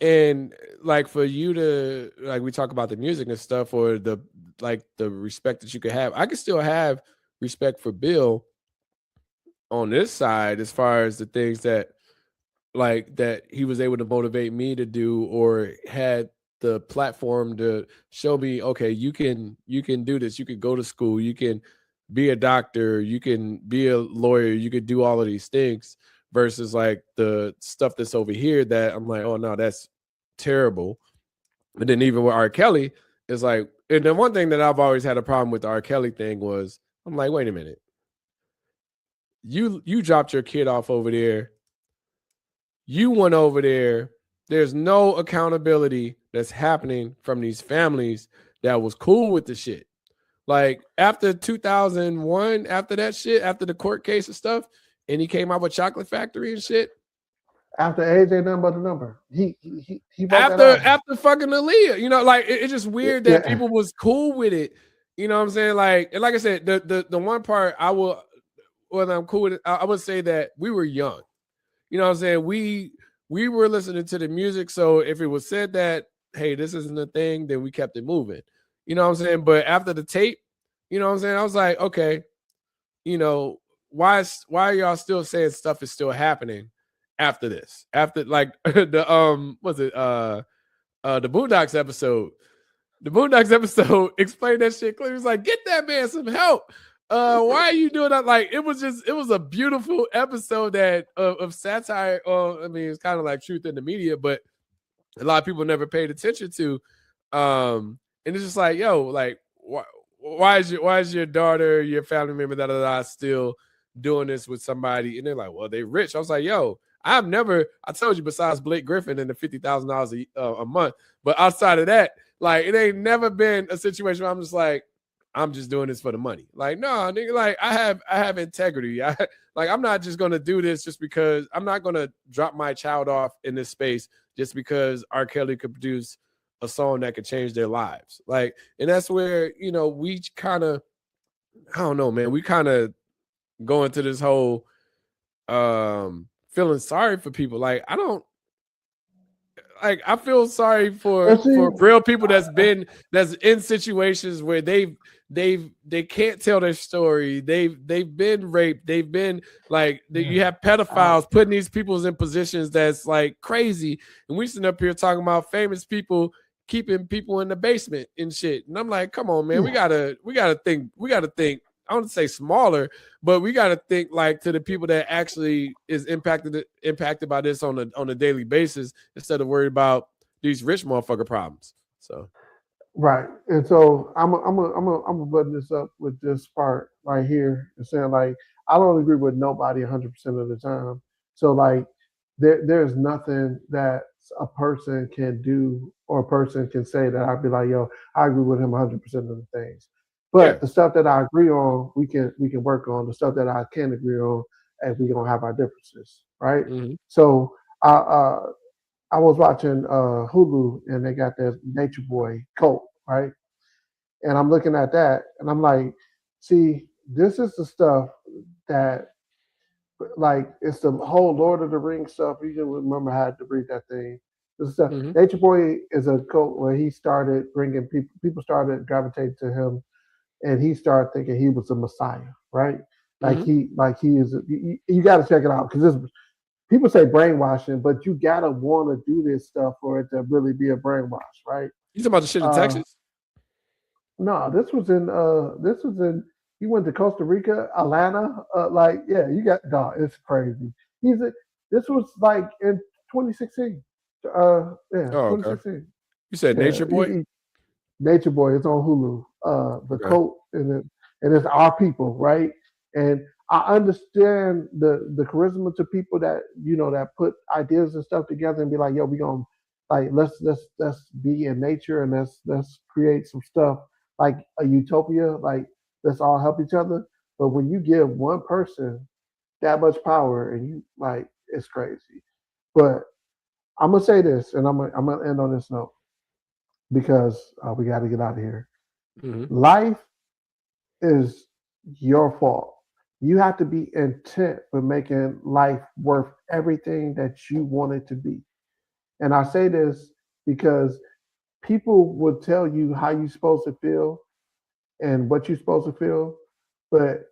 And like for you to, like, we talk about the music and stuff, or the respect that you could have. I could still have respect for Bill on this side as far as the things that, like, that he was able to motivate me to do, or had the platform to show me, okay, you can do this, you could go to school, you can be a doctor, you can be a lawyer, you could do all of these things, versus like the stuff that's over here that I'm like, oh no, that's terrible. But then even with R. Kelly, it's like, and the one thing that I've always had a problem with the R. Kelly thing was, I'm like, wait a minute, you dropped your kid off over there, you went over there. There's no accountability that's happening from these families that was cool with the shit. Like after 2001, after that shit, after the court case and stuff, and he came out with Chocolate Factory and shit. After AJ nothing but the number, he wrote that After album. after fucking Aaliyah, like it's just weird that Yeah. people was cool with it. You know what I'm saying? Like, and like I said, the one part I will, when I'm cool with it, I would say that we were young. You know what I'm saying? We were listening to the music, so if it was said that, hey, this isn't a thing, then we kept it moving. You know what I'm saying? But after the tape, you know what I'm saying? I was like, okay, you know, why are y'all still saying stuff is still happening after this? After like the was it the Boondocks episode. The Boondocks episode explained that shit clearly. It was like, get that man some help. Why are you doing that? Like, it was a beautiful episode that of satire. I mean, it's kind of like truth in the media, but a lot of people never paid attention to. And it's just like, yo, like, why is your daughter, your family member, still doing this with somebody? And they're like, well, they rich. I was like, yo, I told you, besides Blake Griffin and the $50,000 a month, but outside of that, like, it ain't never been a situation where I'm just like, I'm just doing this for the money. Like, no, nigga, like I have integrity. I'm not just gonna do this just because. I'm not gonna drop my child off in this space just because R. Kelly could produce a song that could change their lives. Like, and that's where, we kind of, I don't know, man, we kind of go into this whole feeling sorry for people. Like, I feel sorry And for see, real people that's in situations where they can't tell their story. They've been raped. They've been like, you have pedophiles putting these people in positions that's like crazy. And we sitting up here talking about famous people keeping people in the basement and shit. And I'm like, come on, man, we gotta think. I don't say smaller, but we got to think like to the people that actually is impacted by this on a daily basis, instead of worried about these rich motherfucker problems. So right. And so I'm gonna button this up with this part right here and saying like I don't agree with nobody 100% of the time. So like there's nothing that a person can do or a person can say that I'd be like, yo, I agree with him 100% of the things. yeah. But the stuff that I agree on, we can work on. The stuff that I can agree on, and we gonna have our differences, right? Mm-hmm. So I was watching Hulu and they got that Nature Boy cult, right? And I'm looking at that, and I'm like, see, this is the stuff that, like, it's the whole Lord of the Rings stuff. You can remember how to read that thing. This is Mm-hmm. Nature Boy is a cult where he started bringing people. People started gravitating to him, and he started thinking he was a Messiah, right? Mm-hmm. Like he is. You got to check it out because people say brainwashing, but you gotta want to do this stuff for it to really be a brainwash, right? You talking about the shit in Uh, Texas? no, this was in he went to Costa Rica, Atlanta. Like, yeah, you got dog, it's crazy. He's a, this was like in 2016. Yeah, Oh, okay. 2016. You said Yeah, Nature Boy? Nature Boy. It's on Hulu. The Okay. coat and it's our people, right? And I understand the charisma to people that that put ideas and stuff together and be like, yo, we gonna like let's be in nature and let's create some stuff like a utopia, like let's all help each other. But when you give one person that much power and you like, it's crazy. But I'm gonna say this, and I'm gonna end on this note because we got to get out of here. Mm-hmm. Life is your fault. You have to be intent with making life worth everything that you want it to be. And I say this because people will tell you how you're supposed to feel and what you're supposed to feel, but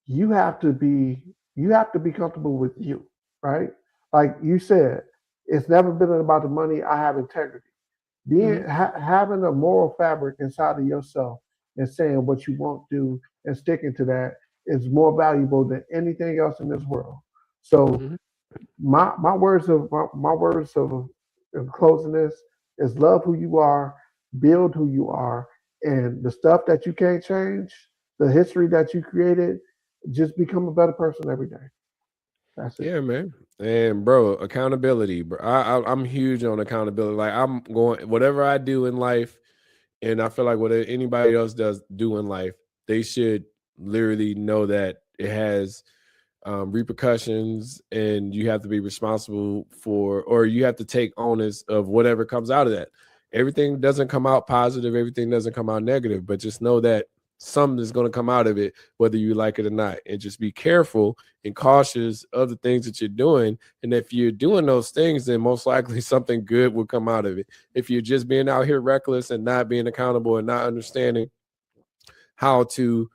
you have to be comfortable with you, right? Like you said, it's never been about the money. I have integrity. Mm-hmm. Having a moral fabric inside of yourself and saying what you won't do and sticking to that is more valuable than anything else in this world. So Mm-hmm. my words of closing this is love who you are, build who you are, and the stuff that you can't change, the history that you created, just become a better person every day. That's it. Yeah, man. And bro, accountability, bro. I'm huge on accountability. Like I'm going whatever I do in life, and I feel like what anybody else does do in life, they should literally know that it has repercussions, and you have to be responsible for, or you have to take onus of whatever comes out of that. Everything doesn't come out positive, everything doesn't come out negative, but just know that something is going to come out of it, whether you like it or not. And just be careful and cautious of the things that you're doing. And if you're doing those things, then most likely something good will come out of it. If you're just being out here reckless and not being accountable and not understanding how to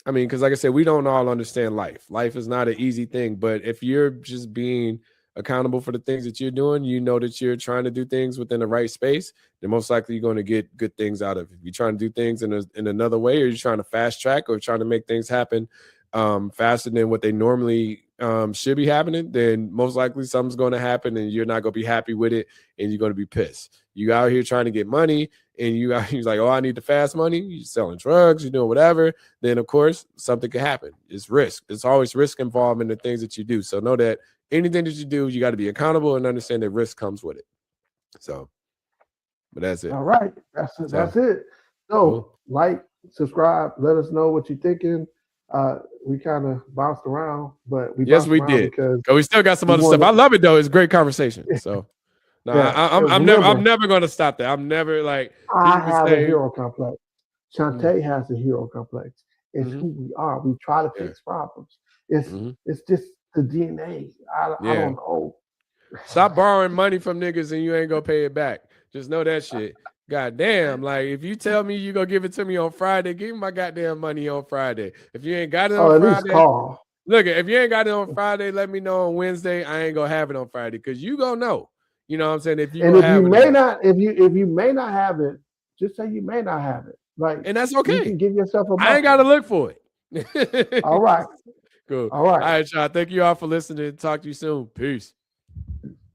I mean, because like I said, we don't all understand life. Life is not an easy thing, but if you're just being accountable for the things that you're doing, you know that you're trying to do things within the right space, then most likely you're going to get good things out of it. If you're trying to do things in another way, or you're trying to fast track or trying to make things happen faster than what they normally should be happening, then most likely something's going to happen and you're not going to be happy with it and you're going to be pissed. You out here trying to get money and you're like, oh, I need the fast money. You're selling drugs, you're doing whatever. Then, of course, something could happen. It's risk. It's always risk involved in the things that you do. So know that anything that you do, you got to be accountable and understand that risk comes with it. So, but that's it. All right. That's it. So, That's it. cool. So, like, subscribe, let us know what you're thinking. We kind of bounced around, but we Yes, bounced we around did. because But we still got some we other stuff. I wanted love it though. It's great conversation. So, no, yeah. I'm Remember, never going to stop that. I'm never like I people have a say. hero complex. Shantae has a hero complex. It's Mm-hmm, who we are. We try to yeah, fix problems. It's mm-hmm, it's just the DNA. I yeah. don't know. Stop borrowing money from niggas and you ain't gonna pay it back. Just know that shit. God damn. Like if you tell me you gonna give it to me on Friday, give me my goddamn money on Friday. If you ain't got it on Or at least Friday, call. look, if you ain't got it on Friday, let me know on Wednesday. I ain't gonna have it on Friday because you gonna know. You know what I'm saying? If you And gonna if you have it or may not. not, if you may not have it, just say you may not have it. Like And that's you okay. can give yourself a I ain't buffer. gotta look for All it. right. Cool. All All right. right, y'all. Thank you all for listening. Talk to you soon. Peace.